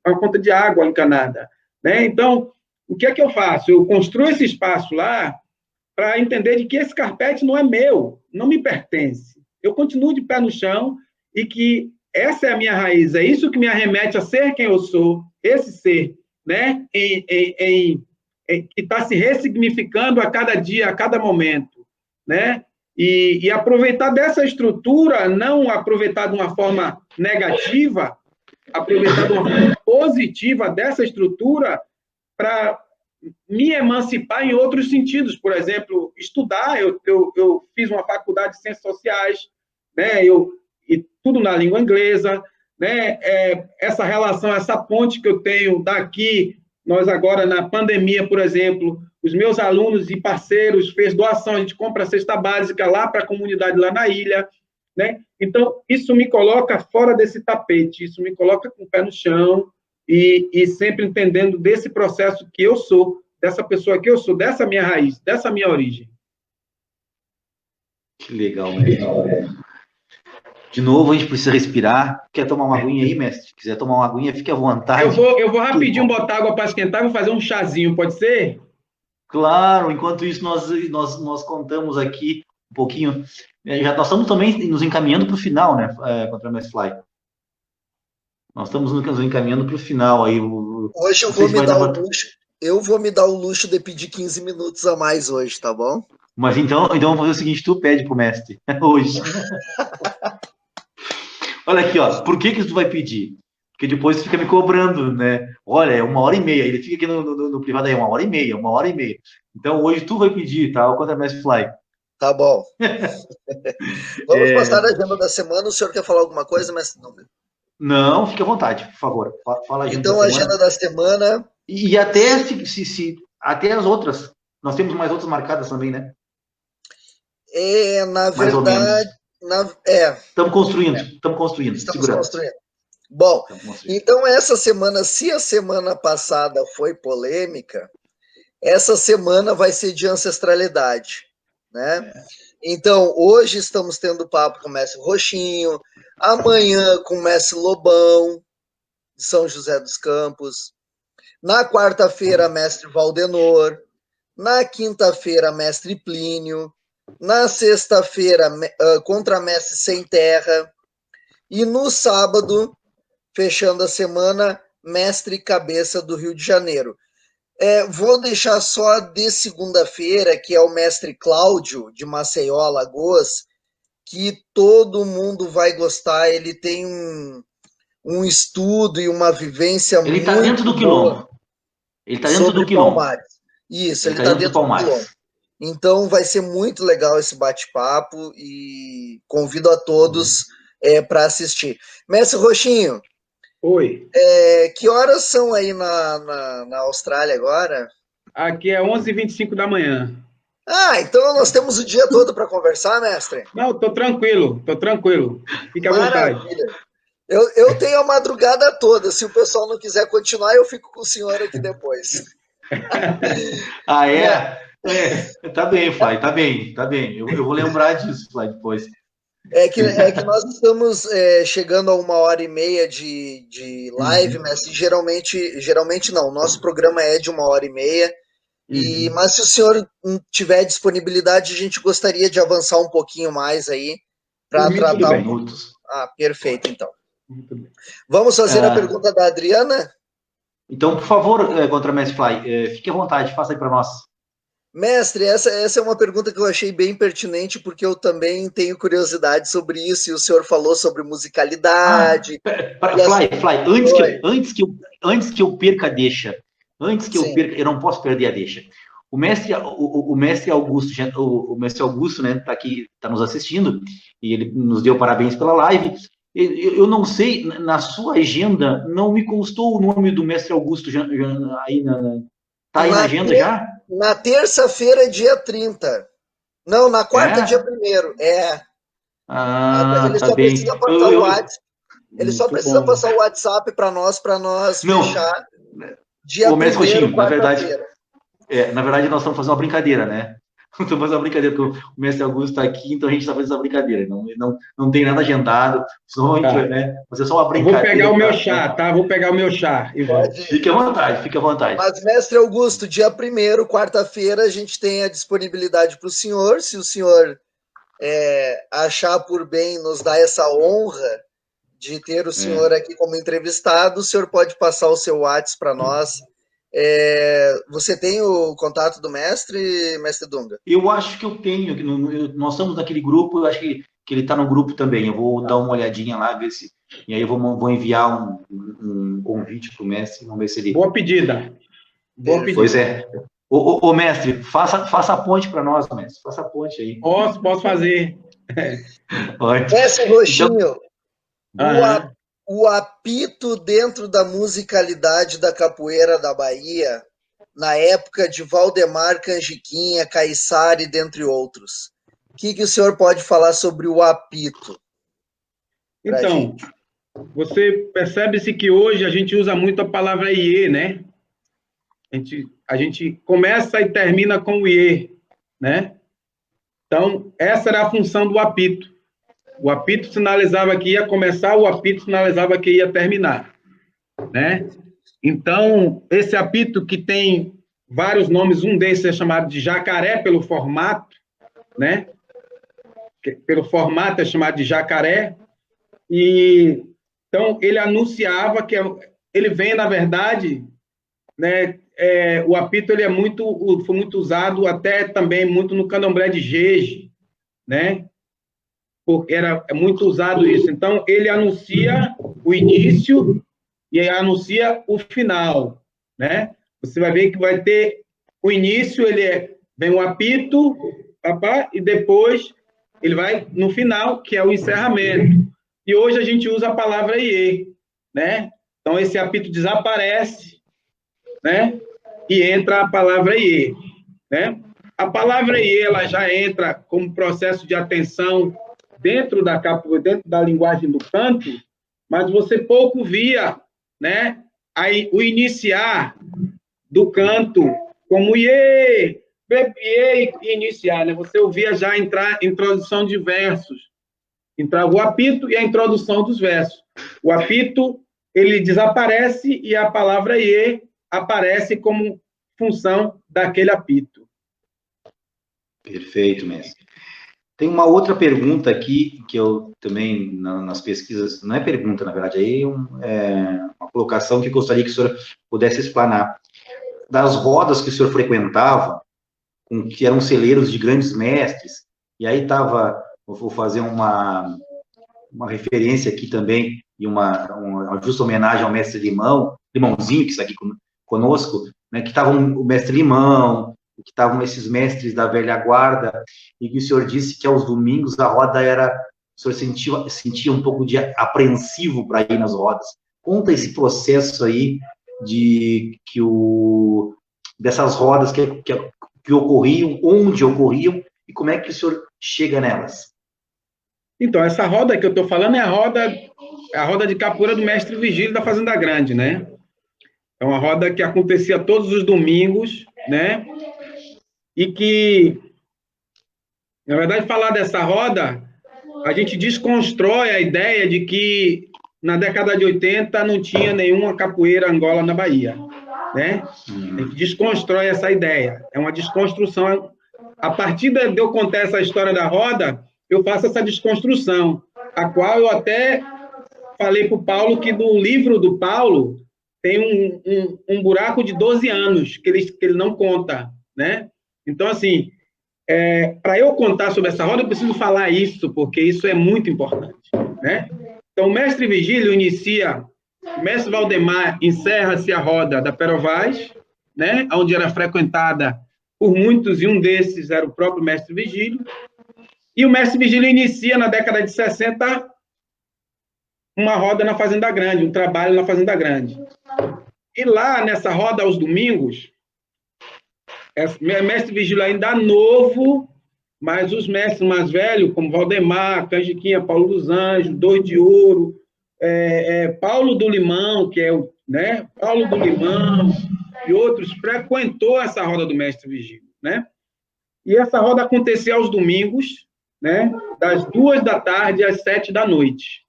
uma conta de água encanada, né? Então, o que é que eu faço? Eu construo esse espaço lá para entender de que esse carpete não é meu, não me pertence. Eu continuo de pé no chão e que essa é a minha raiz, é isso que me arremete a ser quem eu sou, esse ser, né? Que está se ressignificando a cada dia, a cada momento, né? E aproveitar dessa estrutura, não aproveitar de uma forma negativa, aproveitar de uma forma positiva dessa estrutura para me emancipar em outros sentidos. Por exemplo, estudar, eu fiz uma faculdade de Ciências Sociais, né? E tudo na língua inglesa, né? Essa relação, essa ponte que eu tenho daqui, nós agora na pandemia, por exemplo, os meus alunos e parceiros fez doação, a gente compra cesta básica lá para a comunidade lá na ilha, né? Então, isso me coloca fora desse tapete, isso me coloca com o pé no chão e sempre entendendo desse processo que eu sou, dessa pessoa que eu sou, dessa minha raiz, dessa minha origem. Que legal, mestre. De novo, a gente precisa respirar. Quer tomar uma aguinha aí, mestre? Se quiser tomar uma aguinha, fique à vontade. Eu vou rapidinho botar água para esquentar e vou fazer um chazinho, pode ser? Claro, enquanto isso nós contamos aqui um pouquinho. Nós estamos também nos encaminhando para o final, né, contra a Mestre Fly. Nós estamos nos encaminhando para o final. Aí, hoje eu vou me dar o luxo. Eu vou me dar o luxo de pedir 15 minutos a mais hoje, tá bom? Mas então vamos fazer o seguinte, tu pede pro mestre hoje. Olha aqui, ó, por que tu vai pedir? Porque depois tu fica me cobrando, né? Olha, é 1h30, ele fica aqui no privado aí, 1h30. Então hoje tu vai pedir, tá? O contra Mestre Fly. Tá bom. Vamos passar a agenda da semana. O senhor quer falar alguma coisa, mestre? Não, fique à vontade, por favor. Fala a agenda então, a agenda da semana. E até até as outras. Nós temos mais outras marcadas também, né? Na verdade. Estamos construindo. Estamos construindo. Bom, então essa semana, se a semana passada foi polêmica, essa semana vai ser de ancestralidade, né? Então, hoje estamos tendo papo com o mestre Roxinho, amanhã com o mestre Lobão, de São José dos Campos, na quarta-feira, mestre Valdenor, na quinta-feira, mestre Plínio, na sexta-feira, contramestre Sem Terra, e no sábado, fechando a semana, Mestre Cabeça do Rio de Janeiro. Vou deixar só de segunda-feira, que é o Mestre Cláudio, de Maceió, Alagoas, que todo mundo vai gostar. Ele tem um estudo e uma vivência Ele está dentro do muito boa Quilombo. Ele está dentro do sobre Quilombo. Palmares. Isso, Ele ele está está dentro do dentro do Quilombo. Palmares. Então vai ser muito legal esse bate-papo e convido a todos para assistir. Mestre Roxinho, Oi. que horas são aí na Austrália agora? Aqui é 11h25 da manhã. Ah, então nós temos o dia todo para conversar, mestre? Não, tô tranquilo. Fique à vontade. Maravilha. Eu tenho a madrugada toda. Se o pessoal não quiser continuar, eu fico com o senhor aqui depois. Ah, é? Tá bem, Fly, tá bem. Eu vou lembrar disso, Fly, depois. É que nós estamos chegando a 1h30 de live, mas geralmente não. Nosso programa é de 1h30. Mas se o senhor tiver disponibilidade, a gente gostaria de avançar um pouquinho mais aí para tratar. Minutos. Ah, perfeito, então. Vamos fazer a pergunta da Adriana? Então, por favor, Contramestre Fly, fique à vontade, faça aí para nós. Mestre, essa é uma pergunta que eu achei bem pertinente, porque eu também tenho curiosidade sobre isso, e o senhor falou sobre musicalidade. Fly, antes que eu perca a deixa, eu não posso perder a deixa. O mestre Augusto, né, tá aqui, tá nos assistindo, e ele nos deu parabéns pela live. Eu não sei, na sua agenda, não me constou o nome do mestre Augusto aí tá aí na agenda já? Na terça-feira, dia 30. Não, na quarta, dia 1º. Ele só precisa passar o WhatsApp. Ele só precisa passar o WhatsApp para nós fechar dia 1º, quarta-feira. Na verdade, nós estamos fazendo uma brincadeira, né? Estamos fazendo uma brincadeira, porque o mestre Augusto está aqui, então a gente está fazendo essa brincadeira. Não tem nada agendado, né? Mas é só uma brincadeira. Vou pegar o meu chá, tá? Vou pegar o meu chá e volto. Fique à vontade. Mas, mestre Augusto, dia 1º, quarta-feira, a gente tem a disponibilidade para o senhor. Se o senhor achar por bem nos dar essa honra de ter o senhor aqui como entrevistado, o senhor pode passar o seu WhatsApp para nós. Você tem o contato do mestre Dunga? Eu acho que eu tenho. Nós estamos naquele grupo, eu acho que ele está no grupo também. Eu vou dar uma olhadinha lá, ver se. E aí eu vou enviar um convite para o mestre, vamos ver se ele. Boa pedida. Pois é. Ô mestre, faça a ponte para nós, mestre. Faça a ponte aí. Posso fazer. Mestre Roxinho, o apito dentro da musicalidade da capoeira da Bahia, na época de Valdemar Canjiquinha, Caiçara, dentre outros. O que o senhor pode falar sobre o apito? Então, você percebe-se que hoje a gente usa muito a palavra iê, né? A gente começa e termina com o iê, né? Então, essa era a função do apito. O apito sinalizava que ia começar, o apito sinalizava que ia terminar, né? Então, esse apito que tem vários nomes, um desses é chamado de jacaré pelo formato, né? Pelo formato é chamado de jacaré. E então ele anunciava que ele vem, na verdade, né? O apito ele foi muito usado até também muito no candomblé de Jeje, né? Porque era muito usado isso. Então, ele anuncia o início e anuncia o final, né? Você vai ver que vai ter o início, vem o apito, e depois ele vai no final, que é o encerramento. E hoje a gente usa a palavra iê, né? Então, esse apito desaparece, né? E entra a palavra iê, né? A palavra iê, ela já entra como processo de atenção dentro da capoeira, dentro da linguagem do canto, mas você pouco via, né, aí o iniciar do canto como iê, iê e iniciar, né? Você ouvia já entrar introdução de versos, entrava o apito e a introdução dos versos. O apito ele desaparece e a palavra iê aparece como função daquele apito. Perfeito, mestre. Tem uma outra pergunta aqui, que eu também, nas pesquisas, não é pergunta, na verdade, aí é uma colocação que eu gostaria que o senhor pudesse explanar. Das rodas que o senhor frequentava, que eram celeiros de grandes mestres, e aí estava, vou fazer uma referência aqui também, e uma justa homenagem ao mestre Limãozinho, que está aqui conosco, né, que estava o mestre Limão, que estavam esses mestres da velha guarda, e que o senhor disse que aos domingos a roda o senhor sentia um pouco de apreensivo para ir nas rodas. Conta esse processo aí dessas rodas que ocorriam, onde ocorriam, e como é que o senhor chega nelas? Então, essa roda que eu estou falando é a roda de capoeira do mestre Vigílio da Fazenda Grande, né? É uma roda que acontecia todos os domingos, né? E que, na verdade, falar dessa roda, a gente desconstrói a ideia de que na década de 80 não tinha nenhuma capoeira Angola na Bahia, né? A gente desconstrói essa ideia. É uma desconstrução. A partir de eu contar essa história da roda, eu faço essa desconstrução, a qual eu até falei para o Paulo que no livro do Paulo tem um buraco de 12 anos que ele não conta, né? Então, assim, para eu contar sobre essa roda, eu preciso falar isso, porque isso é muito importante, né? Então, o mestre Vigílio inicia, o mestre Valdemar encerra-se a roda da Perovaz, né? Onde era frequentada por muitos, e um desses era o próprio mestre Vigílio. E o mestre Vigílio inicia, na década de 60, uma roda na Fazenda Grande, um trabalho na Fazenda Grande. E lá, nessa roda, aos domingos, mestre Vigílio ainda novo, mas os mestres mais velhos, como Valdemar, Canjiquinha, Paulo dos Anjos, Dois de Ouro, Paulo do Limão, que é o, né, Paulo do Limão, e outros, frequentou essa roda do mestre Vigílio, né? E essa roda acontecia aos domingos, né, das 2 da tarde às 7 da noite.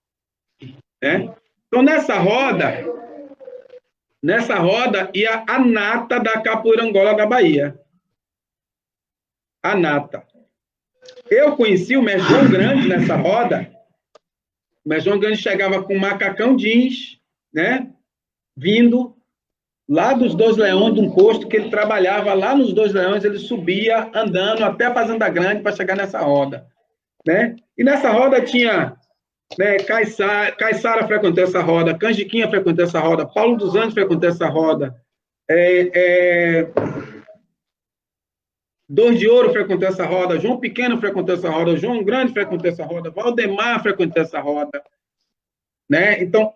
Né? Então, nessa roda ia a nata da capoeira Angola da Bahia. A nata. Eu conheci o mestre João Grande nessa roda. O mestre João Grande chegava com macacão jeans, né, vindo lá dos Dois Leões, de um posto que ele trabalhava lá nos Dois Leões, ele subia andando até a Fazenda Grande para chegar nessa roda. Né? E nessa roda tinha, né, Caiçara frequentou essa roda, Canjiquinha frequentou essa roda, Paulo dos Anjos frequentou essa roda, Dois de Ouro frequentou essa roda, João Pequeno frequentou essa roda, João Grande frequentou essa roda, Valdemar frequentou essa roda. Né? Então,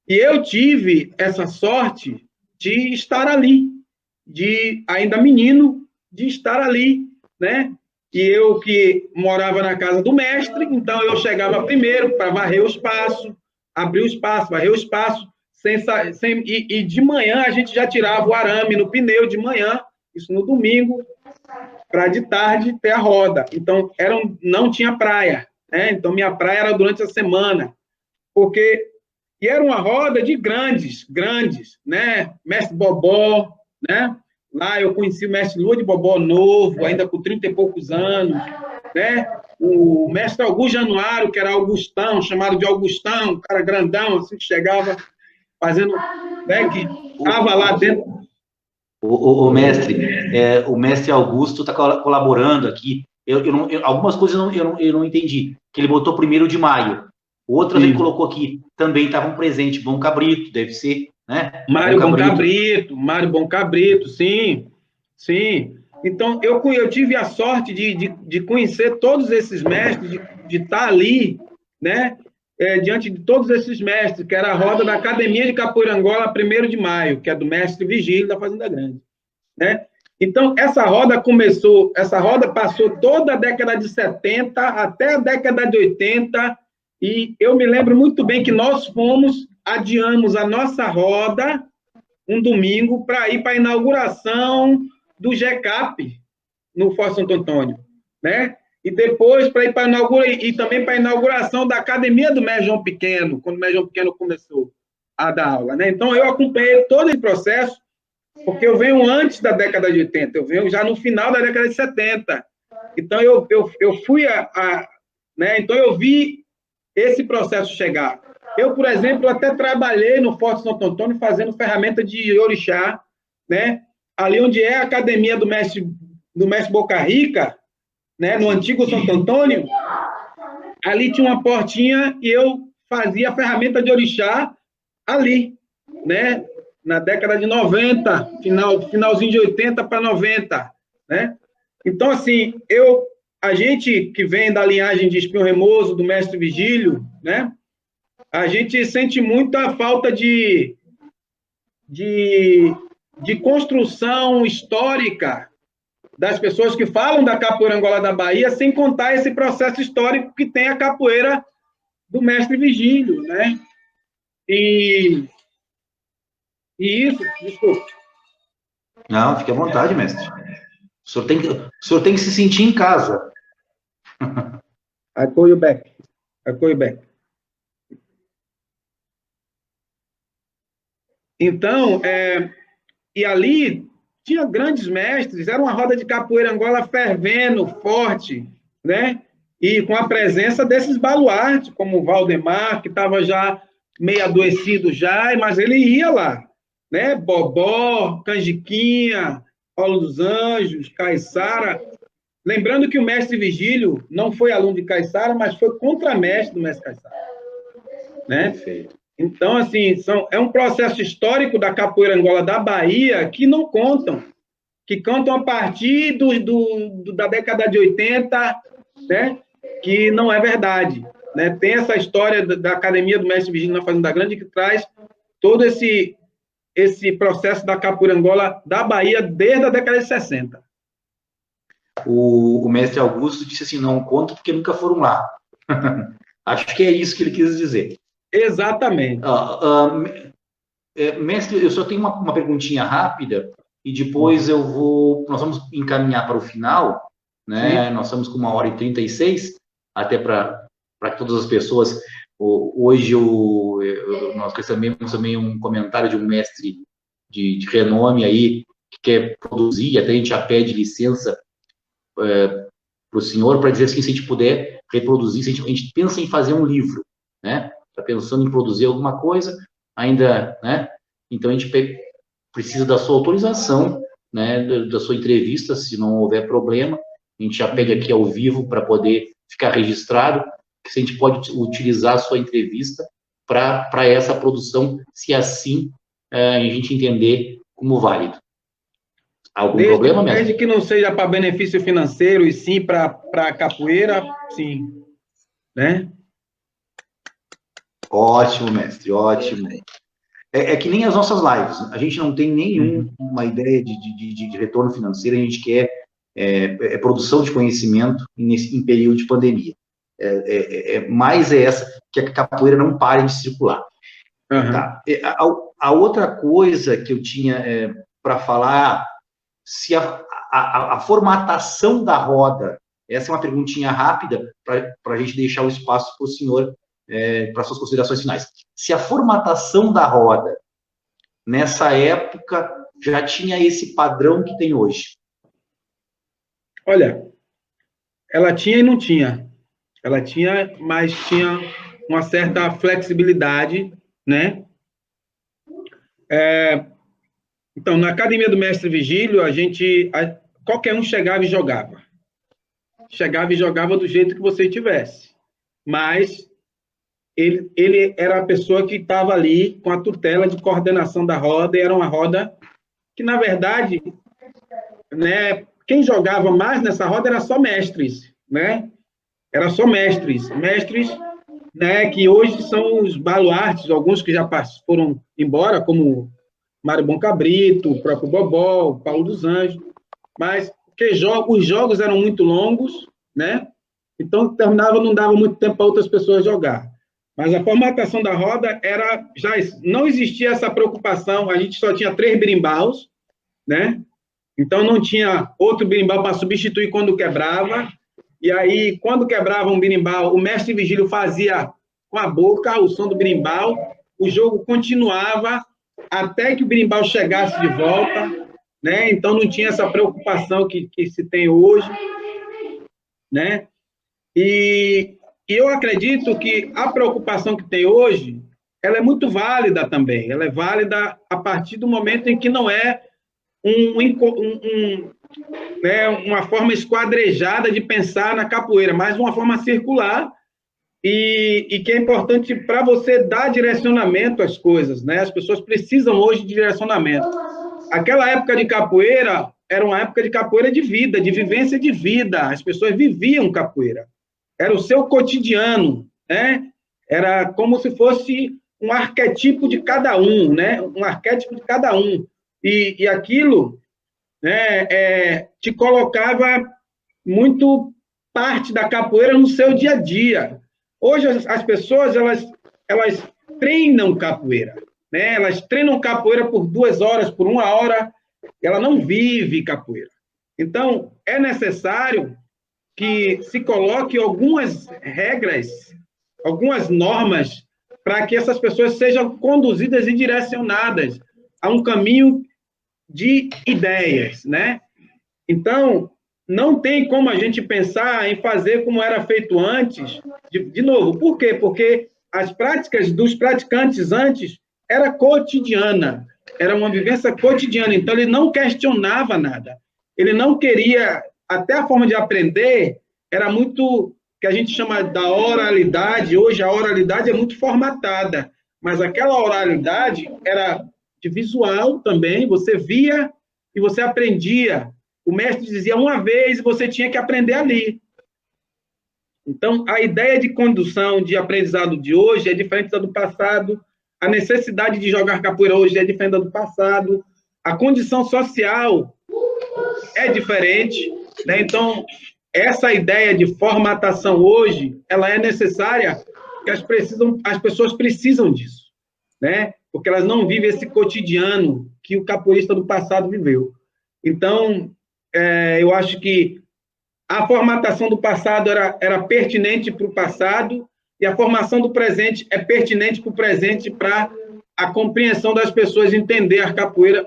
e eu tive essa sorte de estar ali, ainda menino, de estar ali, né? E eu que morava na casa do mestre, então eu chegava primeiro para varrer o espaço, abrir o espaço, varrer o espaço, e de manhã a gente já tirava o arame no pneu de manhã, isso no domingo, para de tarde ter a roda. Então, não tinha praia, né? Então minha praia era durante a semana, e era uma roda de grandes, né? Mestre Bobó, né? Lá eu conheci o mestre Lua de Bobó novo, ainda com 30 e poucos anos, né? O mestre Augusto Januário, que era Augustão, chamado de Augustão, um cara grandão, assim, que chegava fazendo, né? Que estava lá dentro. O mestre Augusto está colaborando aqui. Algumas coisas eu não entendi. Que ele botou 1º de maio. Outras ele colocou aqui, também estavam presentes. Bom Cabrito, deve ser, né? Mário Bom Cabrito, sim. Então, eu tive a sorte de conhecer todos esses mestres, de estar ali, né? Diante de todos esses mestres, que era a roda da Academia de Capoeira Angola, 1º de maio, que é do mestre Vigílio da Fazenda Grande. Né? Então, essa roda passou toda a década de 70 até a década de 80, e eu me lembro muito bem que nós adiamos a nossa roda um domingo para ir para a inauguração do GECAP no Forte Santo Antônio, né? E depois para ir também para a inauguração da Academia do Mestre João Pequeno, quando o Mestre João Pequeno começou a dar aula, né? Então, eu acompanhei todo esse processo, porque eu venho antes da década de 80, eu venho já no final da década de 70. Então, eu fui né? Então, eu vi esse processo chegar. Eu, por exemplo, até trabalhei no Forte Santo Antônio fazendo ferramenta de orixá, né? Ali onde é a academia do mestre Boca Rica, né? No antigo Santo Antônio, ali tinha uma portinha e eu fazia ferramenta de orixá ali, né? Na década de 90, finalzinho de 80 para 90, né? Então, assim, a gente que vem da linhagem de Espinho Remoso, do mestre Vigílio, né? A gente sente muita falta de construção histórica das pessoas que falam da capoeira Angola da Bahia, sem contar esse processo histórico que tem a capoeira do mestre Vigílio, né? E isso, desculpe. Não, fique à vontade, mestre. O senhor tem que se sentir em casa. I call you back. Então, e ali tinha grandes mestres, era uma roda de capoeira Angola fervendo, forte, né? E com a presença desses baluartes, como o Valdemar, que estava já meio adoecido já, mas ele ia lá, né? Bobó, Canjiquinha, Paulo dos Anjos, Caiçara. Lembrando que o mestre Vigílio não foi aluno de Caiçara, mas foi contramestre do mestre Caiçara, né? Perfeito. Então, assim, é um processo histórico da capoeira Angola da Bahia que não contam, que cantam a partir da década de 80, né? Que não é verdade, né? Tem essa história da Academia do Mestre Vigílio na Fazenda Grande que traz todo esse processo da capoeira Angola da Bahia desde a década de 60. O mestre Augusto disse assim, não conta porque nunca foram lá. Acho que é isso que ele quis dizer. Exatamente. Mestre, eu só tenho uma perguntinha rápida e depois nós vamos encaminhar para o final, né? Sim. Nós estamos com 1h36, até para que todas as pessoas... Hoje nós recebemos também um comentário de um mestre de renome aí, que quer produzir, até a gente já pede licença para o senhor, para dizer assim, se a gente puder reproduzir, se a gente pensa em fazer um livro, né? Está pensando em produzir alguma coisa, ainda, né? Então a gente precisa da sua autorização, né? Da sua entrevista, se não houver problema, a gente já pede aqui ao vivo para poder ficar registrado, que se a gente pode utilizar a sua entrevista para essa produção, se assim a gente entender como válido. Algum problema, mestre? Desde que não seja para benefício financeiro e sim para capoeira, sim. Né? Ótimo, mestre, ótimo. É que nem as nossas lives. A gente não tem nenhuma ideia de retorno financeiro, a gente quer produção de conhecimento em período de pandemia. Mais essa, que a capoeira não pare de circular. Uhum. Tá. A outra coisa que eu tinha para falar, se a formatação da roda, essa é uma perguntinha rápida para a gente deixar o espaço para o senhor, para suas considerações finais. Se a formatação da roda, nessa época, já tinha esse padrão que tem hoje? Olha, ela tinha e não tinha. Ela tinha, mas tinha uma certa flexibilidade, né? Então, na Academia do Mestre Vigílio, qualquer um chegava e jogava. Chegava e jogava do jeito que você tivesse. Mas ele era a pessoa que estava ali com a tutela de coordenação da roda, e era uma roda que, na verdade, né, quem jogava mais nessa roda era só mestres, né? Era só mestres, né, que hoje são os baluartes, alguns que já foram embora, como Mário Bom Cabrito, o próprio Bobó, o Paulo dos Anjos, mas porque os jogos eram muito longos, né? Então terminava, não dava muito tempo para outras pessoas jogar. Mas a formatação da roda já não existia essa preocupação, a gente só tinha 3 birimbaus, né? Então não tinha outro birimbau para substituir quando quebrava. E aí, quando quebrava um birimbau, o mestre Vigílio fazia com a boca o som do birimbau, o jogo continuava até que o birimbau chegasse de volta, né? Então não tinha essa preocupação que se tem hoje. né? E eu acredito que a preocupação que tem hoje, ela é muito válida também. Ela é válida a partir do momento em que não é né, uma forma esquadrejada de pensar na capoeira, mas uma forma circular e que é importante para você dar direcionamento às coisas, né? As pessoas precisam hoje de direcionamento. Aquela época de capoeira era uma época de capoeira de vida, de vivência de vida. As pessoas viviam capoeira. Era o seu cotidiano, né? Era como se fosse um arquetipo de cada um, né? Um arquétipo de cada um. E aquilo, né, te colocava muito parte da capoeira no seu dia a dia. Hoje as pessoas elas treinam capoeira, né? Elas treinam capoeira por 2 horas, por 1 hora. Ela não vive capoeira. Então é necessário que se coloque algumas regras, algumas normas para que essas pessoas sejam conduzidas e direcionadas a um caminho de ideias, né? Então, não tem como a gente pensar em fazer como era feito antes, de novo. Por quê? Porque as práticas dos praticantes antes era cotidiana, era uma vivência cotidiana, então ele não questionava nada. Ele não queria, até a forma de aprender era muito, que a gente chama da oralidade. Hoje a oralidade é muito formatada, mas aquela oralidade era de visual também, você via e você aprendia. O mestre dizia uma vez e você tinha que aprender ali. Então, a ideia de condução de aprendizado de hoje é diferente da do passado, a necessidade de jogar capoeira hoje é diferente da do passado, a condição social é diferente, né? Então, essa ideia de formatação hoje, ela é necessária, porque as pessoas precisam disso, né? Porque elas não vivem esse cotidiano que o capoeirista do passado viveu. Então, eu acho que a formatação do passado era pertinente para o passado e a formação do presente é pertinente para o presente, para a compreensão das pessoas entender a capoeira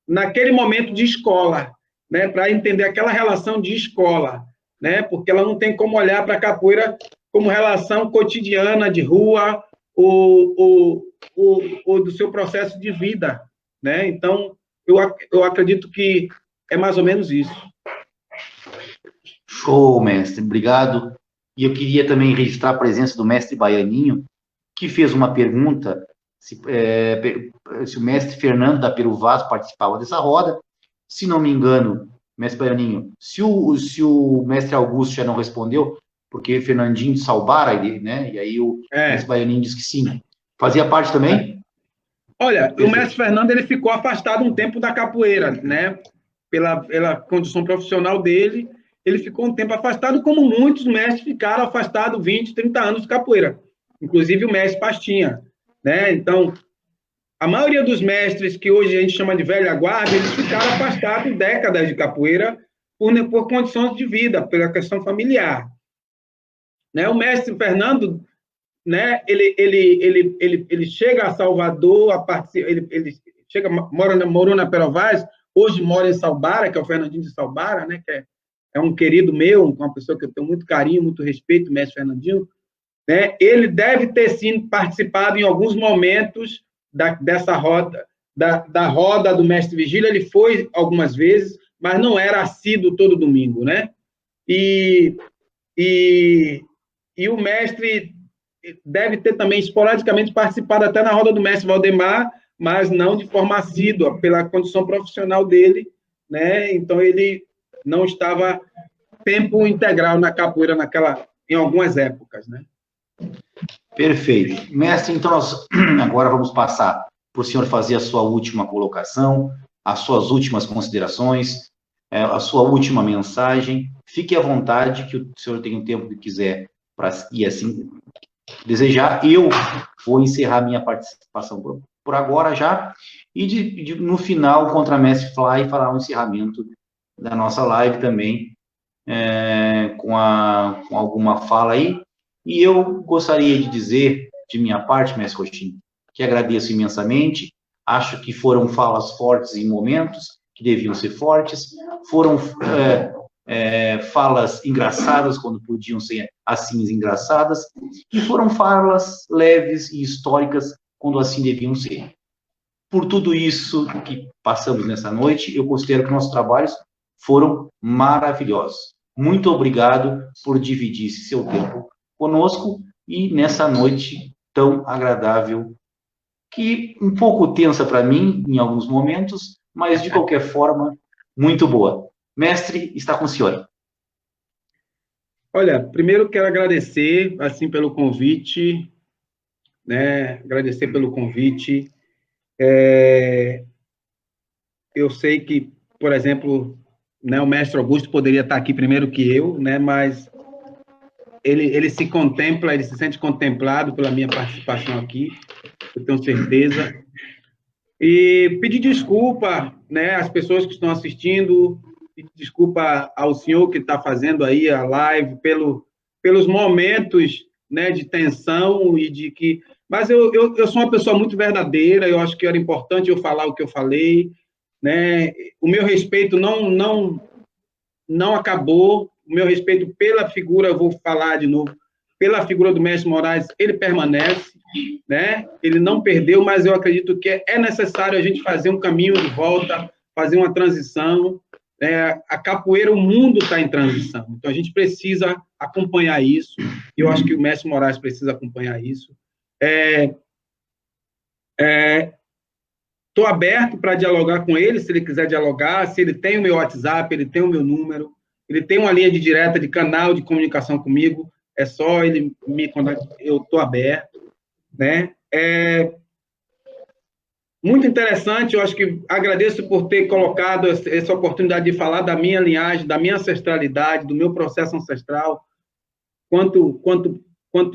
naquele momento de escola, né? Para entender aquela relação de escola, né? Porque ela não tem como olhar para a capoeira como relação cotidiana de rua ou do seu processo de vida, né? Então, eu acredito que é mais ou menos isso. Show, mestre, obrigado. E eu queria também registrar a presença do mestre Baianinho, que fez uma pergunta se o mestre Fernando da Peru Vaz participava dessa roda. Se não me engano, mestre Baianinho, se o mestre Augusto já não respondeu, porque Fernandinho de Salbara, né? E aí o mestre Baianinho disse que sim. Fazia parte também? Olha, o mestre Fernando ele ficou afastado um tempo da capoeira, né? Pela condição profissional dele, ele ficou um tempo afastado, como muitos mestres ficaram afastados 20, 30 anos de capoeira, inclusive o mestre Pastinha, né? Então, a maioria dos mestres que hoje a gente chama de velha guarda, eles ficaram afastados décadas de capoeira por condições de vida, pela questão familiar, né? O mestre Fernando, né? Ele chega a Salvador, ele chega, morou na Peru Vaz, hoje mora em Salbara, que é o Fernandinho de Salbara, né? Que é um querido meu, uma pessoa que eu tenho muito carinho, muito respeito, o mestre Fernandinho, né? Ele deve ter sim participado em alguns momentos dessa roda, da roda do mestre Vigílio. Ele foi algumas vezes, mas não era assíduo todo domingo, né? E o mestre deve ter também esporadicamente participado até na roda do mestre Valdemar, mas não de forma assídua, pela condição profissional dele, né? Então ele não estava tempo integral na capoeira em algumas épocas, né? Perfeito. Mestre, então nós agora vamos passar para o senhor fazer a sua última colocação, as suas últimas considerações, a sua última mensagem. Fique à vontade, que o senhor tem o tempo que quiser para ir assim desejar. Eu vou encerrar minha participação por agora já, e no final, contra a Mestre Fly, fará um encerramento da nossa live também, com alguma fala aí. E eu gostaria de dizer, de minha parte, Mestre Roxinho, que agradeço imensamente, acho que foram falas fortes em momentos, que deviam ser fortes, foram falas engraçadas, quando podiam ser assim engraçadas, e foram falas leves e históricas, quando assim deviam ser. Por tudo isso que passamos nessa noite, eu considero que nossos trabalhos foram maravilhosos. Muito obrigado por dividir esse seu tempo conosco e nessa noite tão agradável, que um pouco tensa para mim em alguns momentos, mas de qualquer forma, muito boa. Mestre, está com o senhor. Olha, primeiro quero agradecer, assim, pelo convite, né? Agradecer pelo convite. Eu sei que, por exemplo, né, o mestre Augusto poderia estar aqui primeiro que eu, né? Mas ele se contempla, ele se sente contemplado pela minha participação aqui, eu tenho certeza. E pedir desculpa, né, às pessoas que estão assistindo, pedir desculpa ao senhor que está fazendo aí a live pelos momentos, né, de tensão e de que... Mas eu sou uma pessoa muito verdadeira, eu acho que era importante eu falar o que eu falei, né? O meu respeito não acabou, o meu respeito pela figura, eu vou falar de novo, pela figura do mestre Moraes, ele permanece, né? Ele não perdeu, mas eu acredito que é necessário a gente fazer um caminho de volta, fazer uma transição. A capoeira, o mundo está em transição, então a gente precisa acompanhar isso, e eu acho que o mestre Moraes precisa acompanhar isso. Estou aberto para dialogar com ele, se ele quiser dialogar, se ele tem o meu WhatsApp, ele tem o meu número, ele tem uma linha de direta, de canal de comunicação comigo, é só ele me contactar, eu estou aberto, né? Muito interessante, eu acho que agradeço por ter colocado essa oportunidade de falar da minha linhagem, da minha ancestralidade, do meu processo ancestral, quanto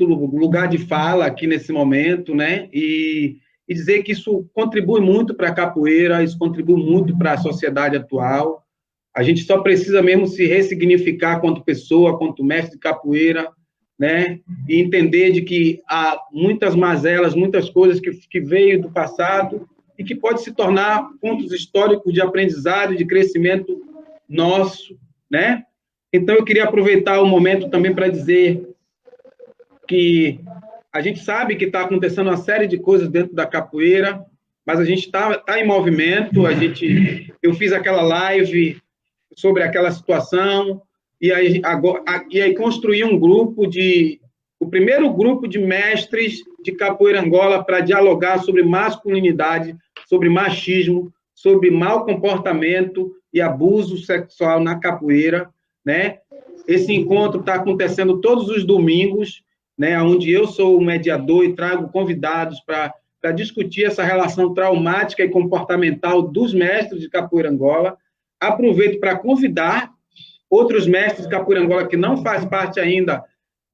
lugar de fala aqui nesse momento, né? E dizer que isso contribui muito para a capoeira, isso contribui muito para a sociedade atual. A gente só precisa mesmo se ressignificar quanto pessoa, quanto mestre de capoeira, né? E entender de que há muitas mazelas, muitas coisas que veio do passado e que pode se tornar pontos históricos de aprendizado e de crescimento nosso, né? Então, eu queria aproveitar o momento também para dizer que a gente sabe que está acontecendo uma série de coisas dentro da capoeira, mas a gente está em movimento. Eu fiz aquela live sobre aquela situação, e aí construí o primeiro grupo de mestres de capoeira Angola para dialogar sobre masculinidade, sobre machismo, sobre mau comportamento e abuso sexual na capoeira, né? Esse encontro está acontecendo todos os domingos, né, onde eu sou o mediador e trago convidados para discutir essa relação traumática e comportamental dos mestres de capoeira Angola. Aproveito para convidar outros mestres de capoeira Angola que não fazem parte ainda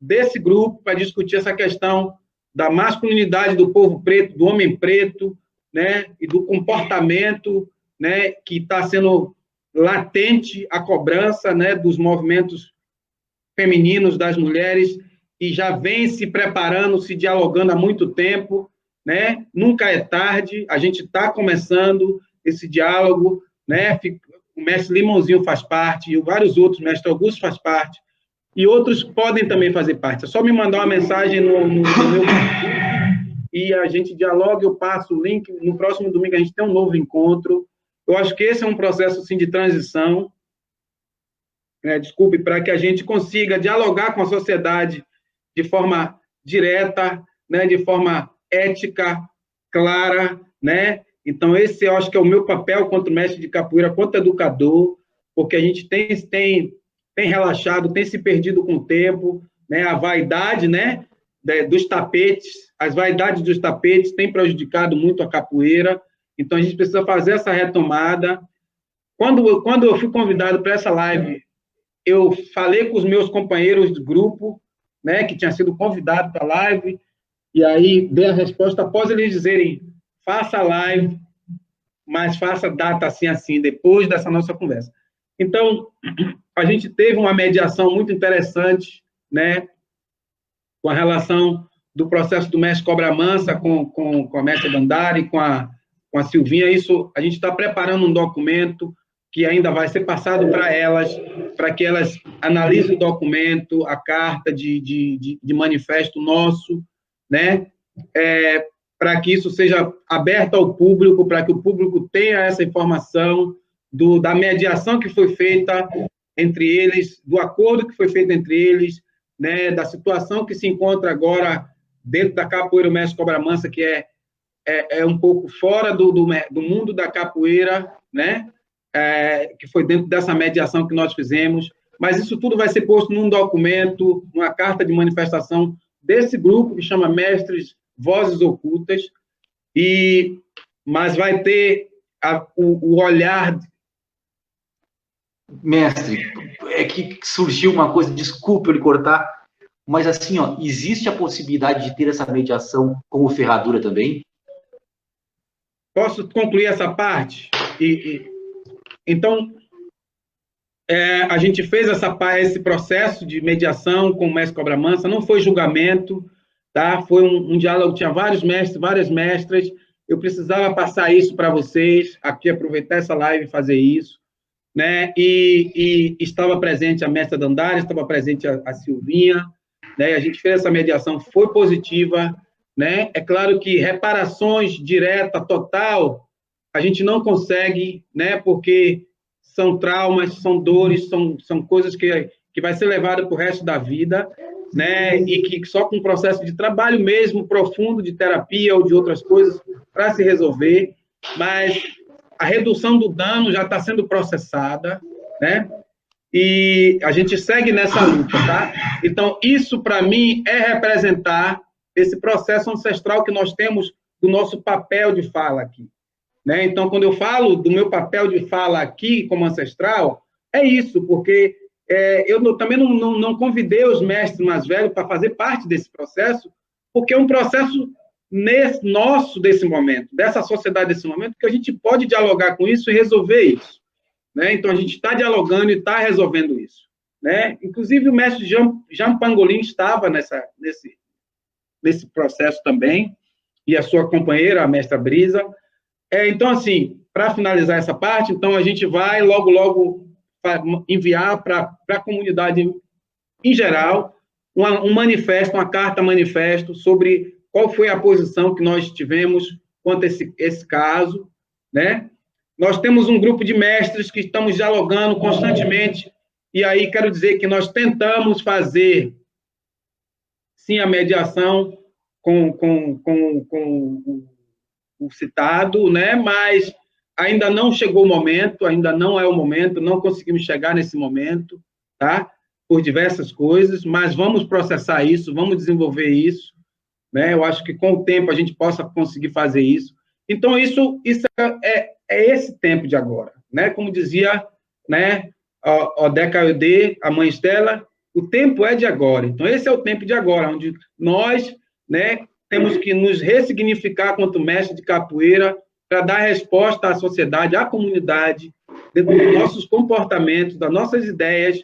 desse grupo para discutir essa questão da masculinidade do povo preto, do homem preto, né, e do comportamento, né, que está sendo latente a cobrança, né, dos movimentos femininos, das mulheres, e já vem se preparando, se dialogando há muito tempo, né? Nunca é tarde, a gente está começando esse diálogo, né? O mestre Limãozinho faz parte, e vários outros, o mestre Augusto faz parte, e outros podem também fazer parte. É só me mandar uma mensagem no meu Facebook, e a gente dialoga, eu passo o link, no próximo domingo a gente tem um novo encontro. Eu acho que esse é um processo, assim, de transição, para que a gente consiga dialogar com a sociedade de forma direta, né, de forma ética, clara, né? Então, esse eu acho que é o meu papel quanto mestre de capoeira, quanto educador, porque a gente tem relaxado, tem se perdido com o tempo, né? A vaidade, né, dos tapetes, as vaidades dos tapetes têm prejudicado muito a capoeira, então a gente precisa fazer essa retomada. Quando eu fui convidado para essa live, eu falei com os meus companheiros de grupo, né, que tinha sido convidado para a live, e aí dei a resposta após eles dizerem: faça a live, mas faça data assim, depois dessa nossa conversa. Então, a gente teve uma mediação muito interessante, né, com a relação do processo do mestre Cobra Mansa com a mestre Dandara e com a Silvinha. Isso, a gente está preparando um documento que ainda vai ser passado para elas, para que elas analisem o documento, a carta de manifesto nosso, né? Para que isso seja aberto ao público, para que o público tenha essa informação da mediação que foi feita entre eles, do acordo que foi feito entre eles, né? Da situação que se encontra agora dentro da capoeira Mestre Cobra Mansa, que é um pouco fora do mundo da capoeira, né? Que foi dentro dessa mediação que nós fizemos, mas isso tudo vai ser posto num documento, uma carta de manifestação desse grupo que chama Mestres Vozes Ocultas, mas vai ter o olhar... Mestre, é que surgiu uma coisa, desculpe eu lhe cortar, mas assim, ó, existe a possibilidade de ter essa mediação como ferradura também? Posso concluir essa parte? Então, a gente fez esse processo de mediação com o mestre Cobra Mansa, não foi julgamento, tá? Foi um diálogo, tinha vários mestres, várias mestras, eu precisava passar isso para vocês, aqui aproveitar essa live e fazer isso, né? E estava presente a mestra Dandara, estava presente a Silvinha, né? A gente fez essa mediação, foi positiva, né? É claro que reparações direta, total, a gente não consegue, né? Porque são traumas, são dores, são coisas que vai ser levada para o resto da vida, né? E que só com um processo de trabalho mesmo, profundo, de terapia ou de outras coisas, para se resolver, mas a redução do dano já está sendo processada, né? E a gente segue nessa luta, tá? Então, isso, para mim, é representar esse processo ancestral que nós temos do nosso papel de fala aqui, né? Então, quando eu falo do meu papel de fala aqui como ancestral, é isso, porque eu também não convidei os mestres mais velhos para fazer parte desse processo, porque é um processo nosso desse momento, dessa sociedade desse momento, que a gente pode dialogar com isso e resolver isso, né? Então, a gente está dialogando e está resolvendo isso, né? Inclusive, o mestre Jean Pangolin estava nesse processo também, e a sua companheira, a mestra Brisa. Então, assim, para finalizar essa parte, então, a gente vai logo enviar para a comunidade em geral um manifesto, uma carta manifesto sobre qual foi a posição que nós tivemos quanto a esse caso, né? Nós temos um grupo de mestres que estamos dialogando constantemente, e aí quero dizer que nós tentamos fazer, sim, a mediação com o citado, né? Mas ainda não chegou o momento, ainda não é o momento, não conseguimos chegar nesse momento, tá? Por diversas coisas, mas vamos processar isso, vamos desenvolver isso, né? Eu acho que com o tempo a gente possa conseguir fazer isso. Então, isso é esse tempo de agora, né? Como dizia, né, Odeca Ode, a mãe Estela, o tempo é de agora. Então, esse é o tempo de agora, onde nós, né, temos que nos ressignificar quanto mestre de capoeira para dar resposta à sociedade, à comunidade, dentro dos nossos comportamentos, das nossas ideias.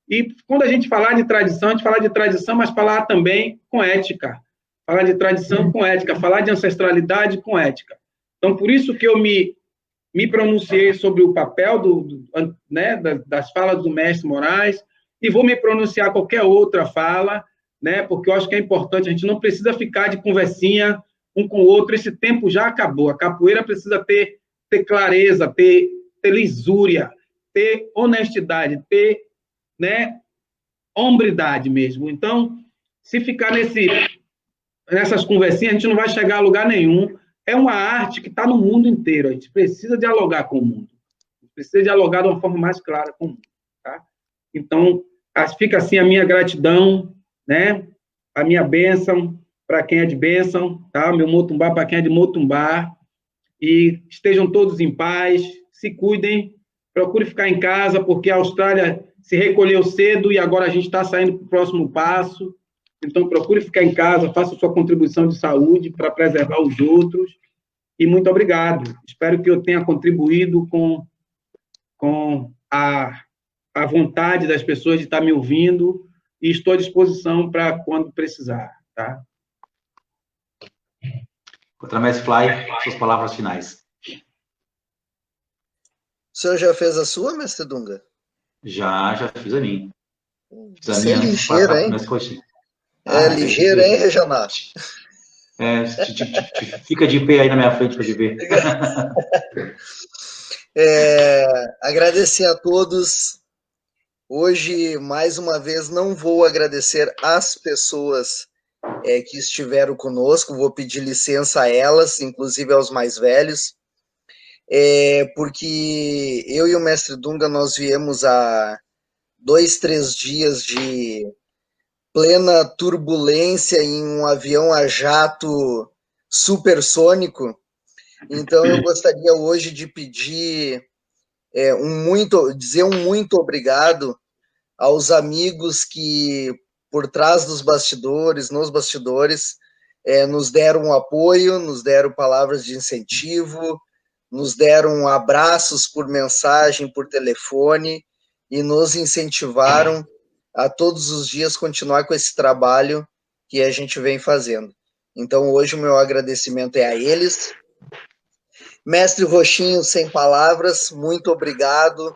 E quando a gente falar de tradição, a gente fala de tradição, mas falar também com ética. Falar de tradição com ética, falar de ancestralidade com ética. Então, por isso que eu me pronunciei sobre o papel né, das falas do mestre Moraes, e vou me pronunciar qualquer outra fala, né, porque eu acho que é importante, a gente não precisa ficar de conversinha um com o outro, esse tempo já acabou, a capoeira precisa ter clareza, ter lisúria, ter honestidade, ter, né, hombridade mesmo. Então, se ficar nessas conversinhas, a gente não vai chegar a lugar nenhum. É uma arte que está no mundo inteiro, a gente precisa dialogar com o mundo, a gente precisa dialogar de uma forma mais clara com o mundo, tá? Então, fica assim a minha gratidão, né? A minha bênção para quem é de bênção, tá? Meu motumbá para quem é de motumbá. E estejam todos em paz, se cuidem, procure ficar em casa, porque a Austrália se recolheu cedo e agora a gente está saindo para o próximo passo. Então, procure ficar em casa, faça sua contribuição de saúde para preservar os outros. E muito obrigado. Espero que eu tenha contribuído com a vontade das pessoas de estar me ouvindo e estou à disposição para quando precisar, tá? Contramestre Fly, suas palavras finais. senhor já fez a sua, mestre Dunga? Já fiz a minha. Fiz a Você é minha antes de ligeiro, passar para o hein? mestre Roxinho. É Tem que ligeiro, hein, ver. Regional? Fica de pé aí na minha frente para te ver. Agradecer a todos. Hoje, mais uma vez, não vou agradecer as pessoas que estiveram conosco, vou pedir licença a elas, inclusive aos mais velhos, porque eu e o mestre Dunga, nós viemos há 2, 3 dias de plena turbulência em um avião a jato supersônico. Então eu gostaria hoje de pedir dizer um muito obrigado aos amigos que por trás dos bastidores, nos bastidores, nos deram um apoio, nos deram palavras de incentivo, nos deram abraços por mensagem, por telefone e nos incentivaram a todos os dias continuar com esse trabalho que a gente vem fazendo. Então, hoje o meu agradecimento é a eles. Mestre Roxinho, sem palavras, muito obrigado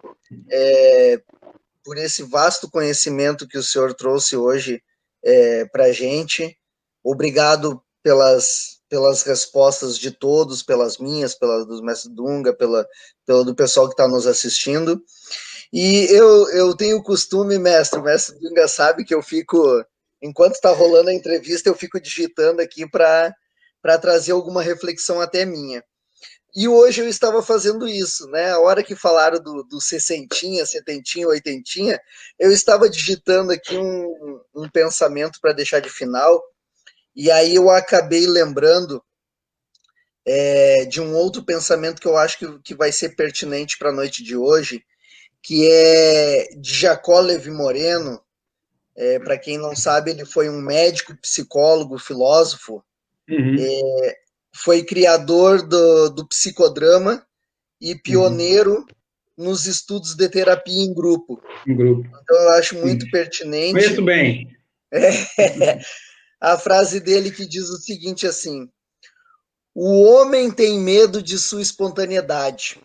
por esse vasto conhecimento que o senhor trouxe hoje para a gente. Obrigado pelas respostas de todos, pelas minhas, pelas do mestre Dunga, pela do pessoal que está nos assistindo. E eu tenho o costume, o mestre Dunga sabe que eu fico, enquanto está rolando a entrevista, eu fico digitando aqui para trazer alguma reflexão até minha. E hoje eu estava fazendo isso, né? A hora que falaram do 60, 70, 80, eu estava digitando aqui um pensamento para deixar de final, e aí eu acabei lembrando de um outro pensamento que eu acho que vai ser pertinente para a noite de hoje, que é de Jacó Levi Moreno. Para quem não sabe, ele foi um médico, psicólogo, filósofo, foi criador do psicodrama e pioneiro nos estudos de terapia em grupo. Então, eu acho muito pertinente. Conheço bem. A frase dele que diz o seguinte assim: o homem tem medo de sua espontaneidade.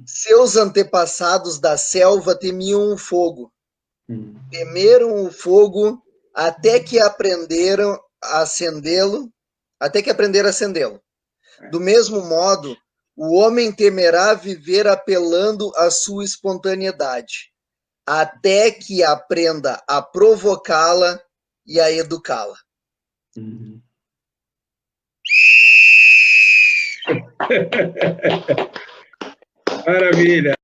Seus antepassados da selva temiam o fogo. Temeram o fogo até que aprenderam a acendê-lo, Do mesmo modo, o homem temerá viver apelando à sua espontaneidade, até que aprenda a provocá-la e a educá-la. Maravilha.